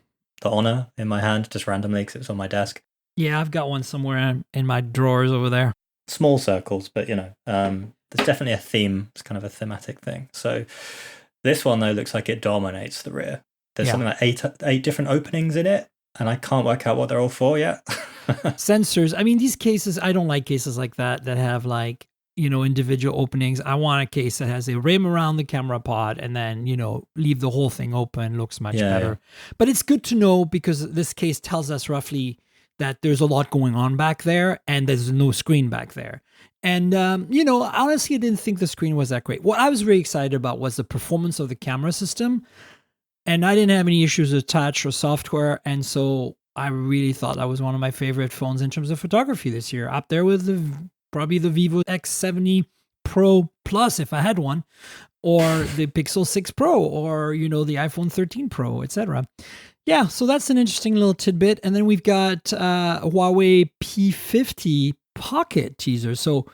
Honor in my hand just randomly because it's on my desk. Yeah, I've got one somewhere in my drawers over there. Small circles, but there's definitely a theme. It's kind of a thematic thing. So this one, though, looks like it dominates the rear. There's something like eight different openings in it, and I can't work out what they're all for yet. Sensors. I mean, these cases, I don't like cases like that have individual openings. I want a case that has a rim around the camera pod and then, leave the whole thing open. Looks much better. Yeah. But it's good to know because this case tells us roughly that there's a lot going on back there and there's no screen back there. And, honestly, I didn't think the screen was that great. What I was really excited about was the performance of the camera system. And I didn't have any issues with touch or software. And so I really thought that was one of my favorite phones in terms of photography this year. Up there with probably the Vivo X70 Pro Plus, if I had one, or the Pixel 6 Pro, or, the iPhone 13 Pro, etc. Yeah, so that's an interesting little tidbit. And then we've got Huawei P50 Pocket teaser. So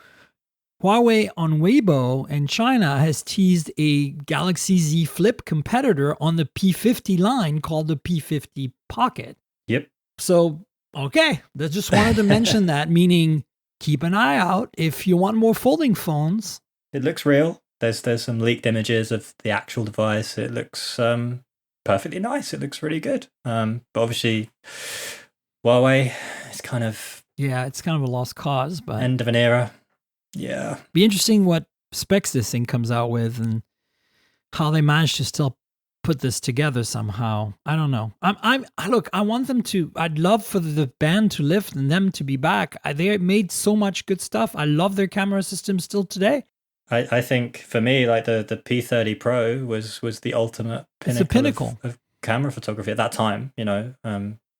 Huawei on Weibo in China has teased a Galaxy Z Flip competitor on the P50 line called the P50 Pocket. Yep. So, okay, I just wanted to mention that, meaning keep an eye out if you want more folding phones. It looks real. There's some leaked images of the actual device. It looks perfectly nice. It looks really good. But obviously, Huawei is kind of... Yeah, it's kind of a lost cause, but... End of an era. Yeah. Be interesting what specs this thing comes out with and how they manage to still put this together somehow. I don't know. Look, I want them to... I'd love for the band to lift and them to be back. They made so much good stuff. I love their camera system still today. I think for me, like the P30 Pro was the ultimate pinnacle, of camera photography at that time,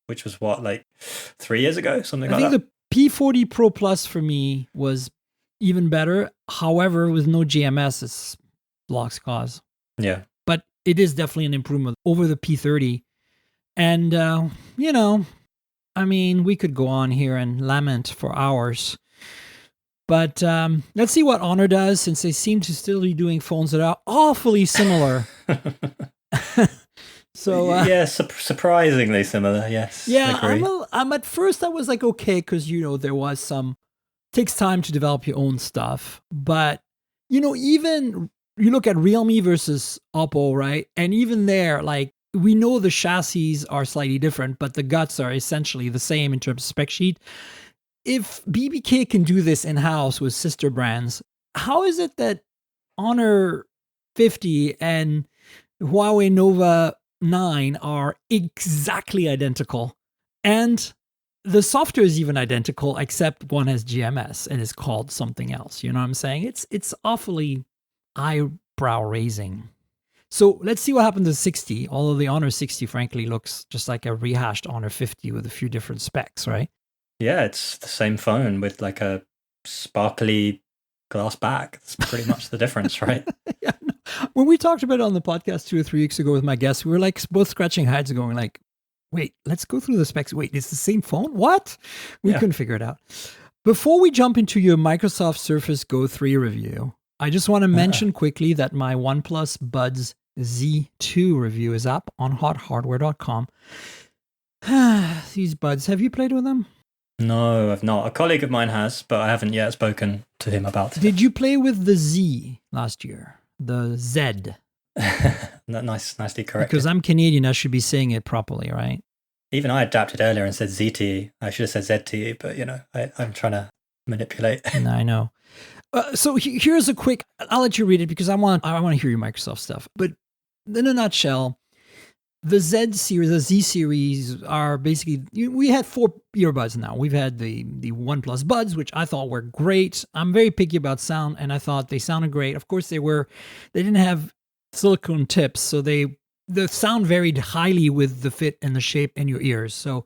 which was what, like 3 years ago, something like that? I think P40 Pro Plus for me was even better. However, with no GMS, it's lost cause. Yeah. But it is definitely an improvement over the P30. And, I mean, we could go on here and lament for hours. But let's see what Honor does, since they seem to still be doing phones that are awfully similar. So surprisingly similar. Yes. Yeah, I'm at first I was like, okay, because there was some takes time to develop your own stuff, but even you look at Realme versus Oppo, right? And even there, like, we know the chassis are slightly different, but the guts are essentially the same in terms of spec sheet. If BBK can do this in-house with sister brands, how is it that Honor 50 and Huawei Nova 9 are exactly identical? And the software is even identical, except one has GMS and is called something else. You know what I'm saying? It's awfully eyebrow raising. So let's see what happened to 60. Although the Honor 60, frankly, looks just like a rehashed Honor 50 with a few different specs, right? Yeah, it's the same phone with like a sparkly glass back. That's pretty much the difference, right? Yeah. No. When we talked about it on the podcast 2 or 3 weeks ago with my guests, we were like both scratching heads going like, wait, let's go through the specs. Wait, it's the same phone? What? We couldn't figure it out. Before we jump into your Microsoft Surface Go 3 review, I just want to mention quickly that my OnePlus Buds Z2 review is up on hothardware.com. These buds, have you played with them? No, I've not. A colleague of mine has, but I haven't yet spoken to him about it. Did you play with the Z last year? The Z? Nicely corrected. Because I'm Canadian, I should be saying it properly, right? Even I adapted earlier and said ZTE. I should have said ZTE, but I'm trying to manipulate. I know. So here's a quick. I'll let you read it because I want to hear your Microsoft stuff. But in a nutshell, the Z series, the Z series are basically. We had 4 earbuds now. We've had the OnePlus Buds, which I thought were great. I'm very picky about sound, and I thought they sounded great. Of course, they didn't have silicone tips, so the sound varied highly with the fit and the shape in your ears. So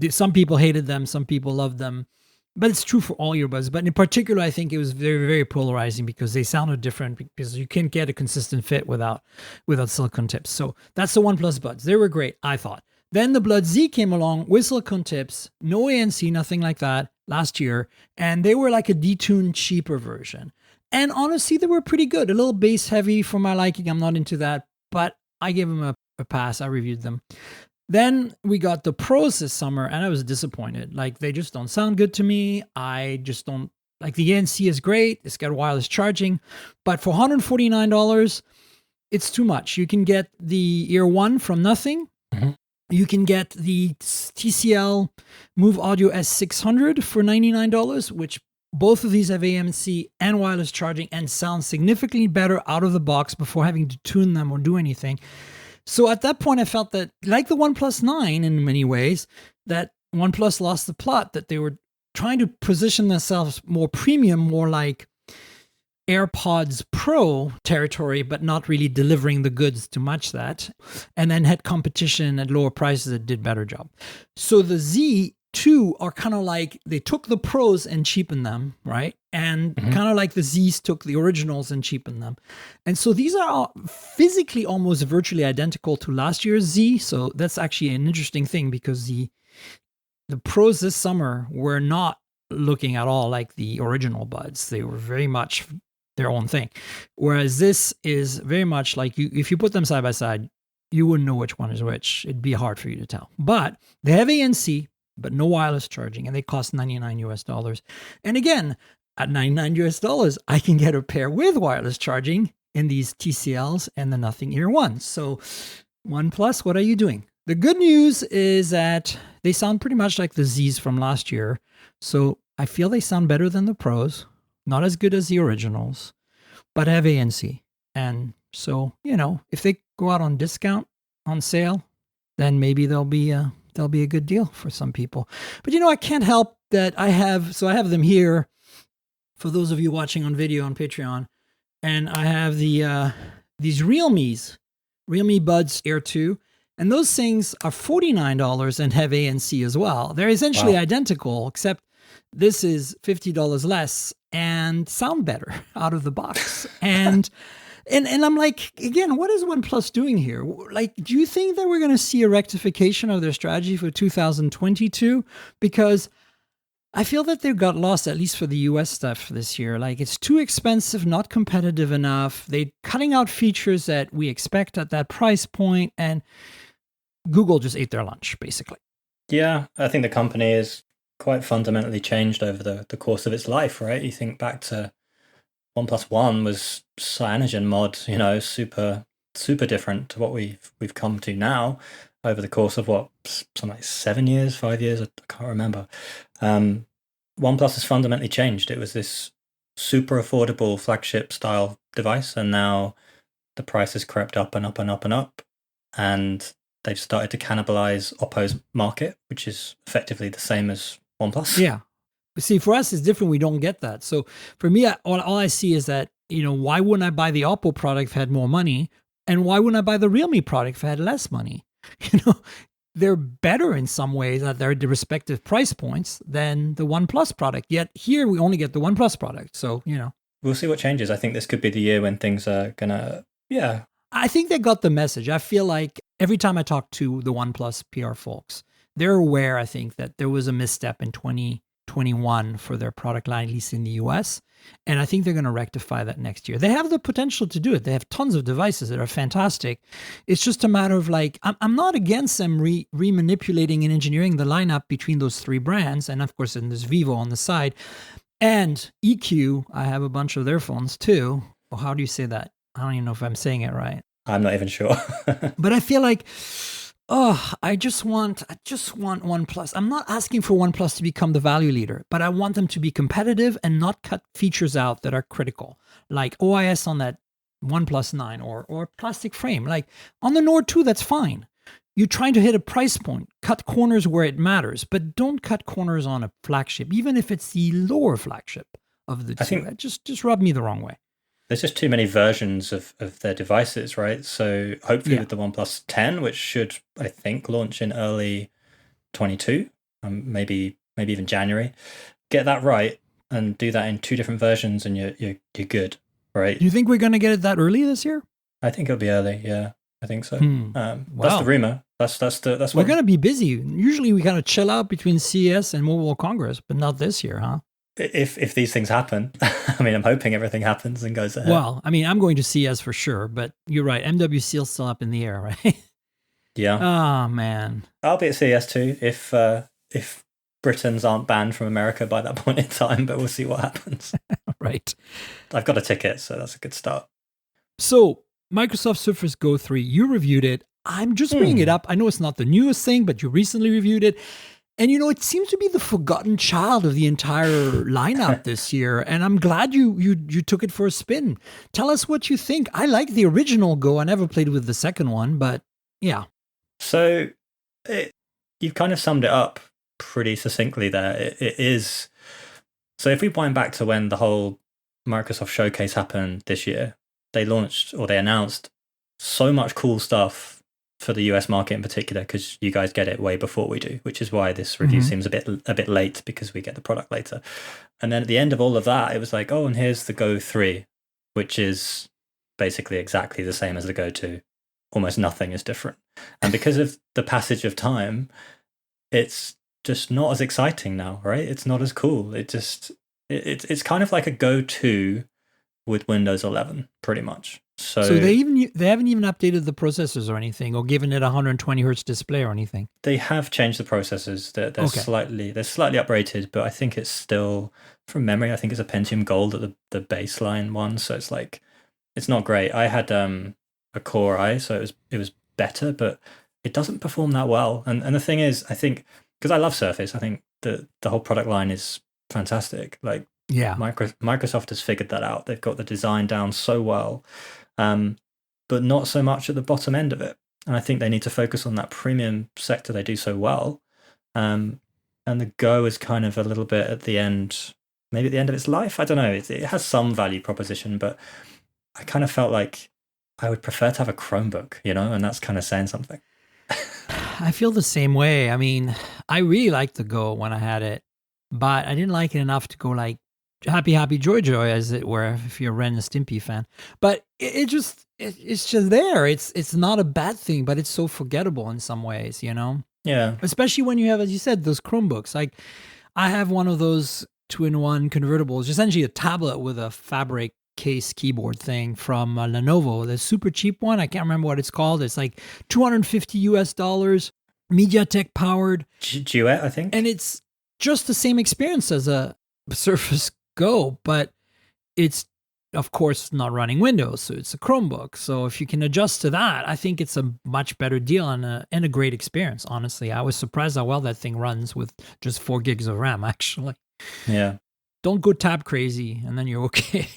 some people hated them, some people loved them. But it's true for all earbuds. But in particular, I think it was very, very polarizing because they sounded different because you can't get a consistent fit without silicone tips. So that's the OnePlus Buds. They were great, I thought. Then the Buds Z came along with silicone tips, no ANC, nothing like that, last year. And they were like a detuned, cheaper version. And honestly, they were pretty good. A little bass heavy for my liking. I'm not into that. But I gave them a pass. I reviewed them. Then we got the Pros this summer, and I was disappointed. Like, they just don't sound good to me. I just don't like the ANC is great. It's got wireless charging, but for $149, it's too much. You can get the Ear One from nothing. Mm-hmm. You can get the TCL Move Audio S600 for $99, which both of these have ANC and wireless charging and sound significantly better out of the box before having to tune them or do anything. So at that point, I felt that, like the OnePlus 9 in many ways, that OnePlus lost the plot, that they were trying to position themselves more premium, more like AirPods Pro territory, but not really delivering the goods to match that, and then had competition at lower prices that did better job. So the Z2 are kind of like, they took the Pros and cheapened them, right? And kind of like the Zs took the originals and cheapened them. And so these are physically almost virtually identical to last year's Z. So that's actually an interesting thing because the Pros this summer were not looking at all like the original Buds. They were very much their own thing. Whereas this is very much like, if you put them side by side, you wouldn't know which one is which. It'd be hard for you to tell. But they have ANC, but no wireless charging, and they cost $99. And again, at $99, I can get a pair with wireless charging in these TCLs and the Nothing Ear Ones. So OnePlus, what are you doing? The good news is that they sound pretty much like the Zs from last year. So I feel they sound better than the Pros, not as good as the originals, but have ANC. And so, if they go out on discount, on sale, then maybe they'll be a good deal for some people. But I can't help that I have them here for those of you watching on video on Patreon, and I have these Realme Buds Air 2, and those things are $49 and have ANC as well. They're essentially identical, except This is $50 less and sound better out of the box. And I'm like, again, what is OnePlus doing here? Like, do you think that we're going to see a rectification of their strategy for 2022? Because I feel that they got lost, at least for the US stuff this year. Like, it's too expensive, not competitive enough. They're cutting out features that we expect at that price point, and Google just ate their lunch, basically. Yeah, I think the company is quite fundamentally changed over the course of its life, right? You think back to OnePlus One was cyanogen mod, super different to what we've come to now over the course of something like 7 years, 5 years, I can't remember. OnePlus has fundamentally changed. It was this super affordable flagship style device, and now the price has crept up and up and up and up, and they've started to cannibalize Oppo's market, which is effectively the same as OnePlus. Yeah. But see, for us, it's different. We don't get that. So for me, all I see is that, why wouldn't I buy the Oppo product if I had more money? And why wouldn't I buy the Realme product if I had less money? They're better in some ways at their respective price points than the OnePlus product. Yet here we only get the OnePlus product. So, We'll see what changes. I think this could be the year when things are going to, I think they got the message. I feel like every time I talk to the OnePlus PR folks, they're aware, I think, that there was a misstep in 2021 for their product line, at least in the US. And I think they're going to rectify that next year. They have the potential to do it. They have tons of devices that are fantastic. It's just a matter of I'm not against them remanipulating and engineering the lineup between those three brands. And of course, then there's Vivo on the side. And EQ, I have a bunch of their phones too. Well, how do you say that? I don't even know if I'm saying it right. I'm not even sure. But I feel like, I just want OnePlus. I'm not asking for OnePlus to become the value leader, but I want them to be competitive and not cut features out that are critical, like OIS on that OnePlus 9 or plastic frame. Like on the Nord 2, that's fine. You're trying to hit a price point, cut corners where it matters, but don't cut corners on a flagship, even if it's the lower flagship of the two. I think that just rubbed me the wrong way. There's just too many versions of their devices, right? So hopefully with the OnePlus 10, which should, I think, launch in early 22, maybe even January, get that right and do that in two different versions, and you're good, right? Do you think we're going to get it that early this year? I think it'll be early. Yeah, I think so. That's the rumor. That's what we're going to be busy. Usually we kind of chill out between CES and Mobile World Congress, but not this year, huh? If these things happen. I mean, I'm hoping everything happens and goes ahead. Well, I mean, I'm going to CES for sure, but you're right. MWC is still up in the air, right? Yeah. Oh, man. I'll be at CES too if Britons aren't banned from America by that point in time, but we'll see what happens. Right. I've got a ticket, so that's a good start. So, Microsoft Surface Go 3, you reviewed it. I'm just bringing it up. I know it's not the newest thing, but you recently reviewed it. And, it seems to be the forgotten child of the entire lineup this year. And I'm glad you took it for a spin. Tell us what you think. I like the original Go. I never played with the second one, but yeah. So you've kind of summed it up pretty succinctly there. It is. So if we wind back to when the whole Microsoft showcase happened this year, they announced so much cool stuff for the US market in particular, because you guys get it way before we do, which is why this review seems a bit late, because we get the product later. And then at the end of all of that, it was like, and here's the Go 3, which is basically exactly the same as the Go 2. Almost nothing is different. And because of the passage of time, it's just not as exciting now, right? It's not as cool. It's kind of like a Go 2 with Windows 11, pretty much. So they haven't even updated the processors or anything, or given it a 120 hertz display or anything. They have changed the processors. They're slightly uprated, but I think it's still, from memory, I think it's a Pentium Gold at the baseline one. So it's not great. I had a Core i, so it was better, but it doesn't perform that well. And the thing is, I think, because I love Surface, I think the whole product line is fantastic. Like, yeah, Microsoft has figured that out. They've got the design down so well. But not so much at the bottom end of it. And I think they need to focus on that premium sector they do so well. And the Go is kind of a little bit at the end, maybe at the end of its life. I don't know. It has some value proposition, but I kind of felt like I would prefer to have a Chromebook, and that's kind of saying something. I feel the same way. I mean, I really liked the Go when I had it. but I didn't like it enough to go like happy, happy, joy, joy, as it were, if you're a Ren and Stimpy fan. But it's just there. It's not a bad thing, but it's so forgettable in some ways, you know? Yeah. Especially when you have, as you said, those Chromebooks. Like I have one of those 2-in-1 convertibles, essentially a tablet with a fabric case keyboard thing from Lenovo, the super cheap one. I can't remember what it's called. It's like $250, MediaTek powered. Duet, I think. And it's just the same experience as a Surface Go, but it's, of course, not running Windows, so it's a Chromebook. So if you can adjust to that, I think it's a much better deal and a great experience, honestly. I was surprised how well that thing runs with just 4 gigs of RAM, actually. Yeah. Don't go tab crazy, and then you're okay.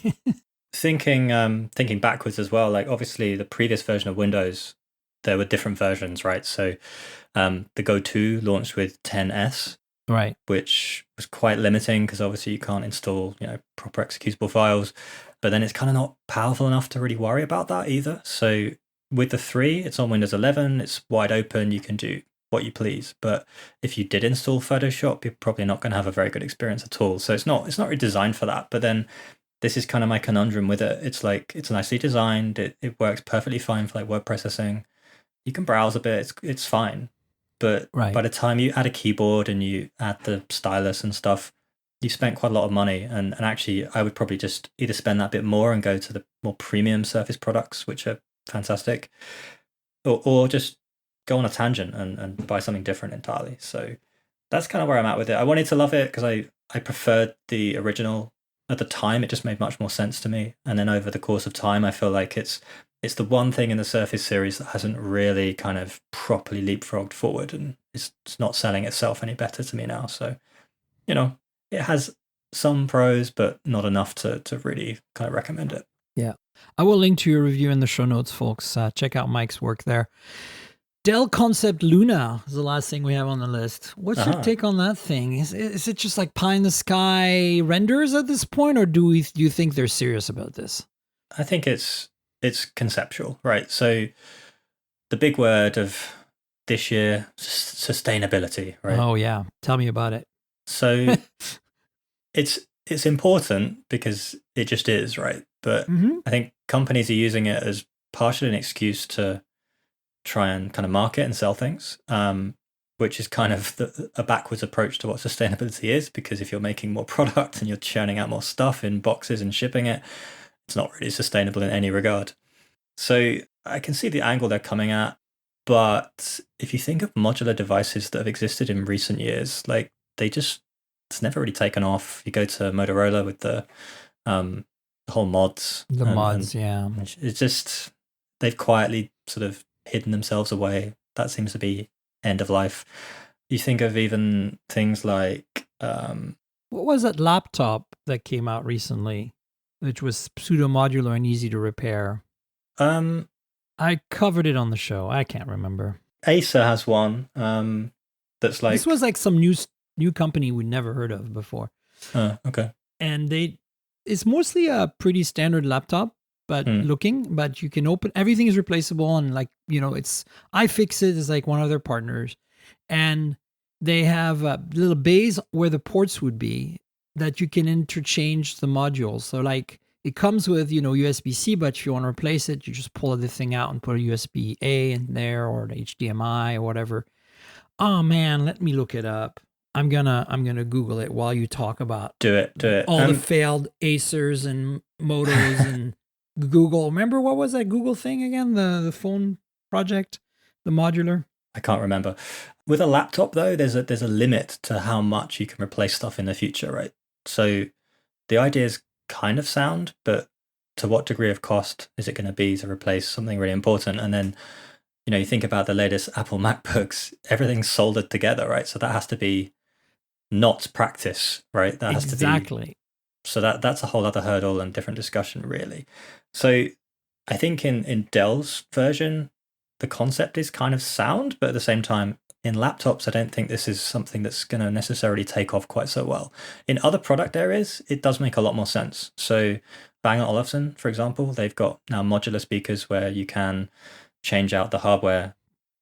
Thinking backwards as well, like obviously the previous version of Windows, there were different versions, right? So the Go 2 launched with 10S, right, which was quite limiting because obviously you can't install, proper executable files. But then it's kind of not powerful enough to really worry about that either. So with the 3, it's on Windows 11, it's wide open, you can do what you please. But if you did install Photoshop, you're probably not going to have a very good experience at all. So it's not really designed for that. But then this is kind of my conundrum with it. It's like, it's nicely designed, it works perfectly fine for like word processing. You can browse a bit, it's fine. But right. by the time you add a keyboard and you add the stylus and stuff, you spent quite a lot of money. And actually, I would probably just either spend that bit more and go to the more premium Surface products, which are fantastic, or just go on a tangent and buy something different entirely. So that's kind of where I'm at with it. I wanted to love it because I preferred the original at the time. It just made much more sense to me. And then over the course of time, I feel like it's the one thing in the Surface series that hasn't really kind of properly leapfrogged forward, and it's not selling itself any better to me now. So, it has some pros, but not enough to really kind of recommend it. Yeah. I will link to your review in the show notes, folks. Check out Mike's work there. Dell Concept Luna is the last thing we have on the list. What's your take on that thing? Is it just like pie in the sky renders at this point, or do you think they're serious about this? I think it's conceptual, right? So the big word of this year, sustainability, right? Oh yeah, tell me about it. So it's important because it just is, right? But I think companies are using it as partially an excuse to try and kind of market and sell things, which is kind of a backwards approach to what sustainability is, because if you're making more product and you're churning out more stuff in boxes and shipping it, it's not really sustainable in any regard. So I can see the angle they're coming at, but if you think of modular devices that have existed in recent years, like it's never really taken off. You go to Motorola with the whole mods. Yeah. It's just, they've quietly sort of hidden themselves away. That seems to be end of life. You think of even things like... what was that laptop that came out recently, which was pseudo-modular and easy to repair? I covered it on the show. I can't remember. Acer has one that's like... This was like some new company we'd never heard of before. Okay. And it's mostly a pretty standard laptop, but but you can open, everything is replaceable, and like, it's iFixit is like one of their partners, and they have little bays where the ports would be that you can interchange the modules. So like it comes with, USB-C, but if you want to replace it, you just pull the thing out and put a USB-A in there, or an HDMI or whatever. Oh man, let me look it up. I'm gonna Google it while you talk about do it. All the failed Acers and Motos and Google. Remember what was that Google thing again? The phone project, the modular. I can't remember. With a laptop though, there's a limit to how much you can replace stuff in the future, right? So the idea is kind of sound, but to what degree of cost is it going to be to replace something really important? And then, you think about the latest Apple MacBooks, everything's soldered together, right? So that has to be not practice, right? That has to be exactly. So that's a whole other hurdle and different discussion, really. So I think in Dell's version, the concept is kind of sound, but at the same time, in laptops, I don't think this is something that's going to necessarily take off quite so well. In other product areas, it does make a lot more sense. So Bang & Olufsen, for example, they've got now modular speakers where you can change out the hardware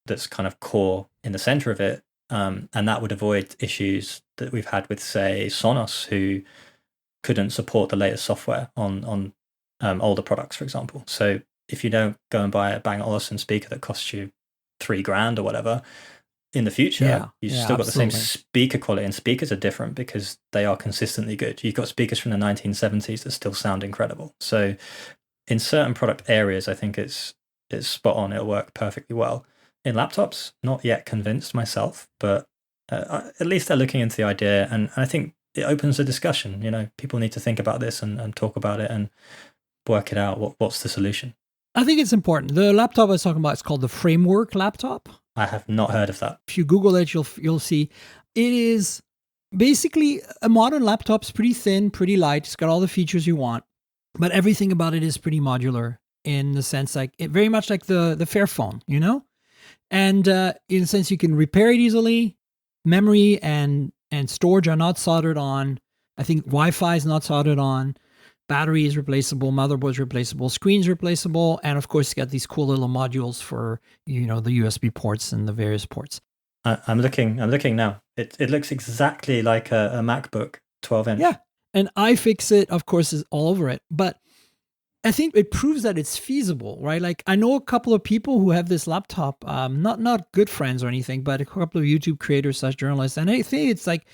that's kind of core in the center of it And that would avoid issues that we've had with, say, Sonos, who couldn't support the latest software on older products, for example. So if you don't go and buy a Bang & Olufsen speaker that costs you $3,000 or whatever, in the future, you've still got the same speaker quality, and speakers are different because they are consistently good. You've got speakers from the 1970s that still sound incredible. So in certain product areas, I think it's spot on. It'll work perfectly well. In laptops, not yet convinced myself, but at least they're looking into the idea, and I think it opens a discussion. You know, people need to think about this and talk about it and work it out. What's the solution? I think it's important. The laptop I was talking about is called the Framework laptop. I have not heard of that. If you Google it, you'll see. It is basically a modern laptop. It's pretty thin, pretty light. It's got all the features you want, but everything about it is pretty modular in the sense very much like the Fairphone, you know? And in the sense you can repair it easily. Memory and storage are not soldered on. I think Wi-Fi is not soldered on. Battery is replaceable, motherboard is replaceable, screen's replaceable, and of course, you got these cool little modules for, you know, the USB ports and the various ports. I'm looking now. It looks exactly like a MacBook 12-inch. Yeah, and iFixit, of course, is all over it. But I think it proves that it's feasible, right? Like, I know a couple of people who have this laptop, not good friends or anything, but a couple of YouTube creators / journalists, and I think it's like,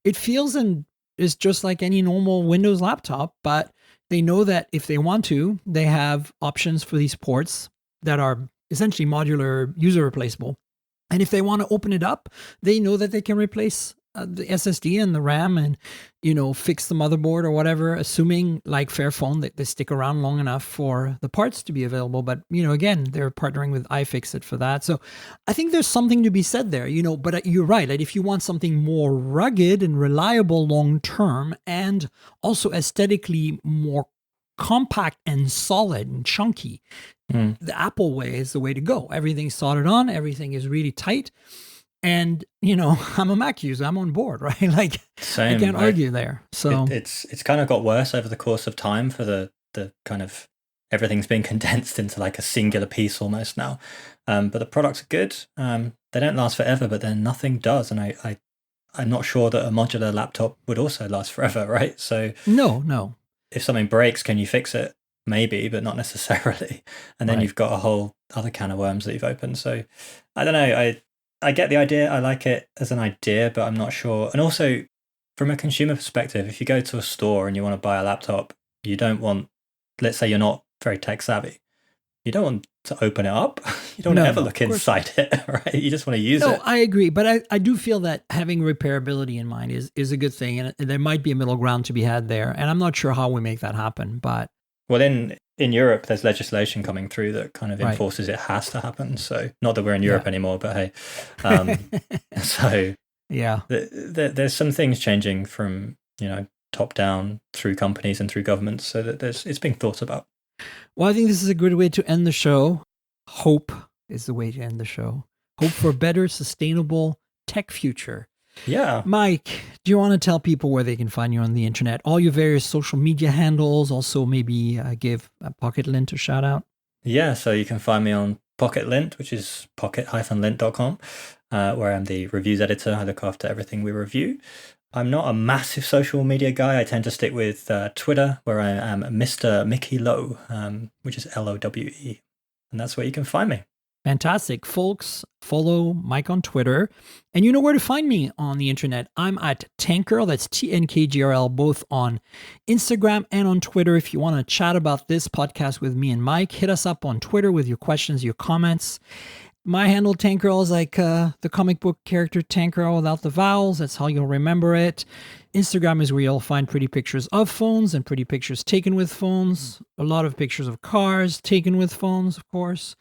it feels and is just like any normal Windows laptop, but they know that if they want to, they have options for these ports that are essentially modular, user replaceable. And if they want to open it up, they know that they can replace the SSD and the RAM and, you know, fix the motherboard or whatever, assuming like Fairphone that they stick around long enough for the parts to be available. But, you know, again, they're partnering with iFixit for that. So I think there's something to be said there, you know, but you're right. Like if you want something more rugged and reliable long-term and also aesthetically more compact and solid and chunky, the Apple way is the way to go. Everything's soldered on. Everything is really tight. And, you know, I'm a Mac user. I'm on board, right? Like, Same, I can't argue there. So it's kind of got worse over the course of time for the kind of everything's been condensed into like a singular piece almost now. But the products are good. They don't last forever, but then nothing does. And I'm not sure that a modular laptop would also last forever, right? So no. If something breaks, can you fix it? Maybe, but not necessarily. And then you've got a whole other can of worms that you've opened. So I don't know. I get the idea. I like it as an idea, but I'm not sure. And also, from a consumer perspective, if you go to a store and you want to buy a laptop, you don't want, let's say you're not very tech savvy, you don't want to open it up. You don't want to ever look inside it, right? You just want to use it. No, I agree. But I do feel that having repairability in mind is a good thing. And there might be a middle ground to be had there. And I'm not sure how we make that happen. But well, in Europe, there's legislation coming through that kind of enforces it has to happen. So not that we're in Europe anymore, but hey. So yeah, there's some things changing from, you know, top down through companies and through governments. So that it's being thought about. Well, I think this is a good way to end the show. Hope is the way to end the show. Hope for a better, sustainable tech future. Yeah. Mike, do you want to tell people where they can find you on the internet? All your various social media handles. Also, maybe give Pocket-lint a shout out. Yeah, so you can find me on Pocket-lint, which is pocket-lint.com, where I'm the reviews editor. I look after everything we review. I'm not a massive social media guy. I tend to stick with Twitter, where I am Mr. Mickey Lowe, which is Lowe. And that's where you can find me. Fantastic. Folks, follow Mike on Twitter. And you know where to find me on the internet. I'm at Tankgirl. That's TNKGRL, both on Instagram and on Twitter. If you want to chat about this podcast with me and Mike, hit us up on Twitter with your questions, your comments. My handle, Tankgirl, is like the comic book character Tankgirl without the vowels. That's how you'll remember it. Instagram is where you'll find pretty pictures of phones and pretty pictures taken with phones. A lot of pictures of cars taken with phones, of course,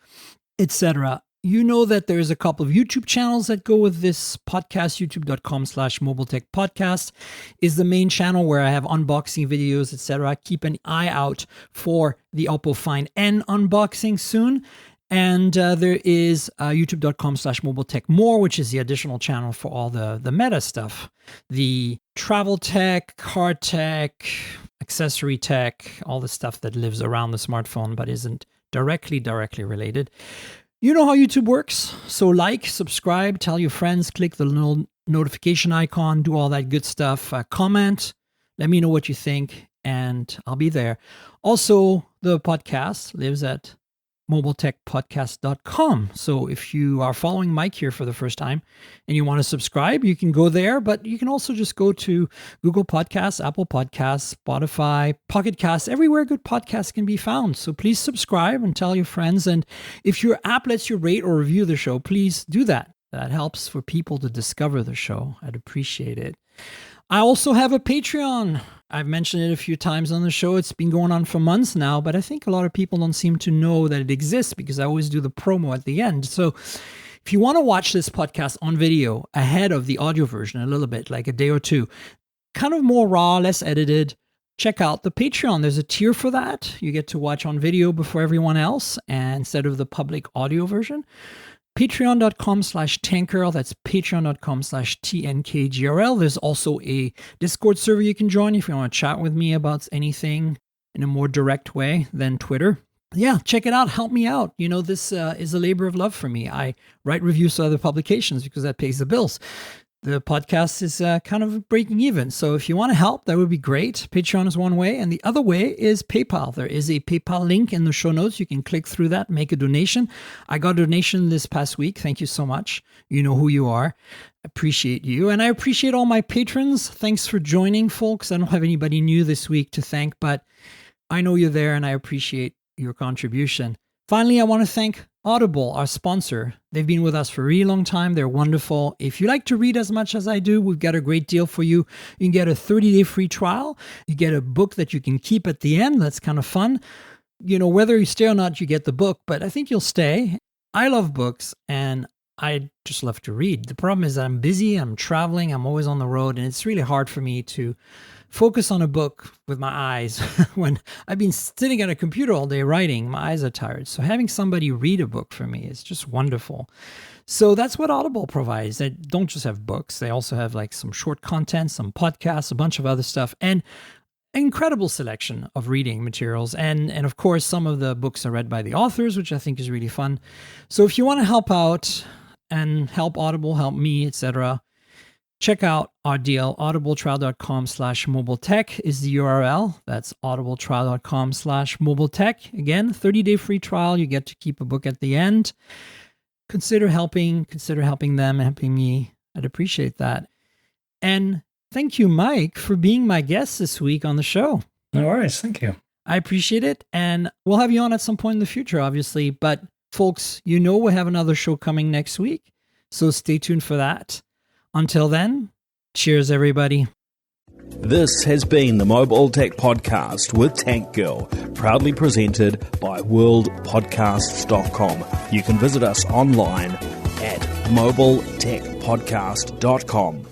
etc. You know that there's a couple of YouTube channels that go with this podcast. YouTube.com/MobileTechPodcast is the main channel where I have unboxing videos, etc. Keep an eye out for the Oppo Find N unboxing soon. And there is youtube.com/MobileTechMore, which is the additional channel for all the meta stuff. The travel tech, car tech, accessory tech, all the stuff that lives around the smartphone but isn't directly related. You know how YouTube works. So like, subscribe, tell your friends, click the little notification icon, do all that good stuff. Comment, let me know what you think, and I'll be there. Also, the podcast lives at mobiletechpodcast.com. So if you are following Mike here for the first time and you want to subscribe, you can go there, but you can also just go to Google Podcasts, Apple Podcasts, Spotify, Pocket Casts, everywhere good podcasts can be found. So please subscribe and tell your friends. And if your app lets you rate or review the show, please do that. That helps for people to discover the show. I'd appreciate it. I also have a Patreon. I've mentioned it a few times on the show. It's been going on for months now, but I think a lot of people don't seem to know that it exists because I always do the promo at the end. So if you want to watch this podcast on video ahead of the audio version a little bit, like a day or two, kind of more raw, less edited, check out the Patreon. There's a tier for that. You get to watch on video before everyone else and instead of the public audio version. Patreon.com/tankgirl. That's patreon.com/TNKGRL. There's also a Discord server you can join if you want to chat with me about anything in a more direct way than Twitter. Yeah, check it out. Help me out. You know, this is a labor of love for me. I write reviews to other publications because that pays the bills. The podcast is kind of breaking even. So if you want to help, that would be great. Patreon is one way. And the other way is PayPal. There is a PayPal link in the show notes. You can click through that, make a donation. I got a donation this past week. Thank you so much. You know who you are. I appreciate you. And I appreciate all my patrons. Thanks for joining, folks. I don't have anybody new this week to thank, but I know you're there and I appreciate your contribution. Finally, I want to thank Audible, our sponsor. They've been with us for a really long time. They're wonderful. If you like to read as much as I do, we've got a great deal for you. You can get a 30-day free trial. You get a book that you can keep at the end. That's kind of fun. You know, whether you stay or not, you get the book, but I think you'll stay. I love books and I just love to read. The problem is that I'm busy, I'm traveling, I'm always on the road, and it's really hard for me to focus on a book with my eyes. When I've been sitting at a computer all day writing, my eyes are tired. So having somebody read a book for me is just wonderful. So that's what Audible provides. They don't just have books. They also have like some short content, some podcasts, a bunch of other stuff, and an incredible selection of reading materials. And of course, some of the books are read by the authors, which I think is really fun. So if you want to help out and help Audible, help me, etc., check out our deal. audibletrial.com/mobiletech is the URL. That's audibletrial.com/mobiletech. Again, 30-day free trial. You get to keep a book at the end. Consider helping them, helping me. I'd appreciate that. And thank you, Mike, for being my guest this week on the show. No worries. Thank you. I appreciate it. And we'll have you on at some point in the future, obviously. But folks, you know we'll have another show coming next week. So stay tuned for that. Until then, cheers, everybody. This has been the Mobile Tech Podcast with Tank Girl, proudly presented by worldpodcasts.com. You can visit us online at mobiletechpodcast.com.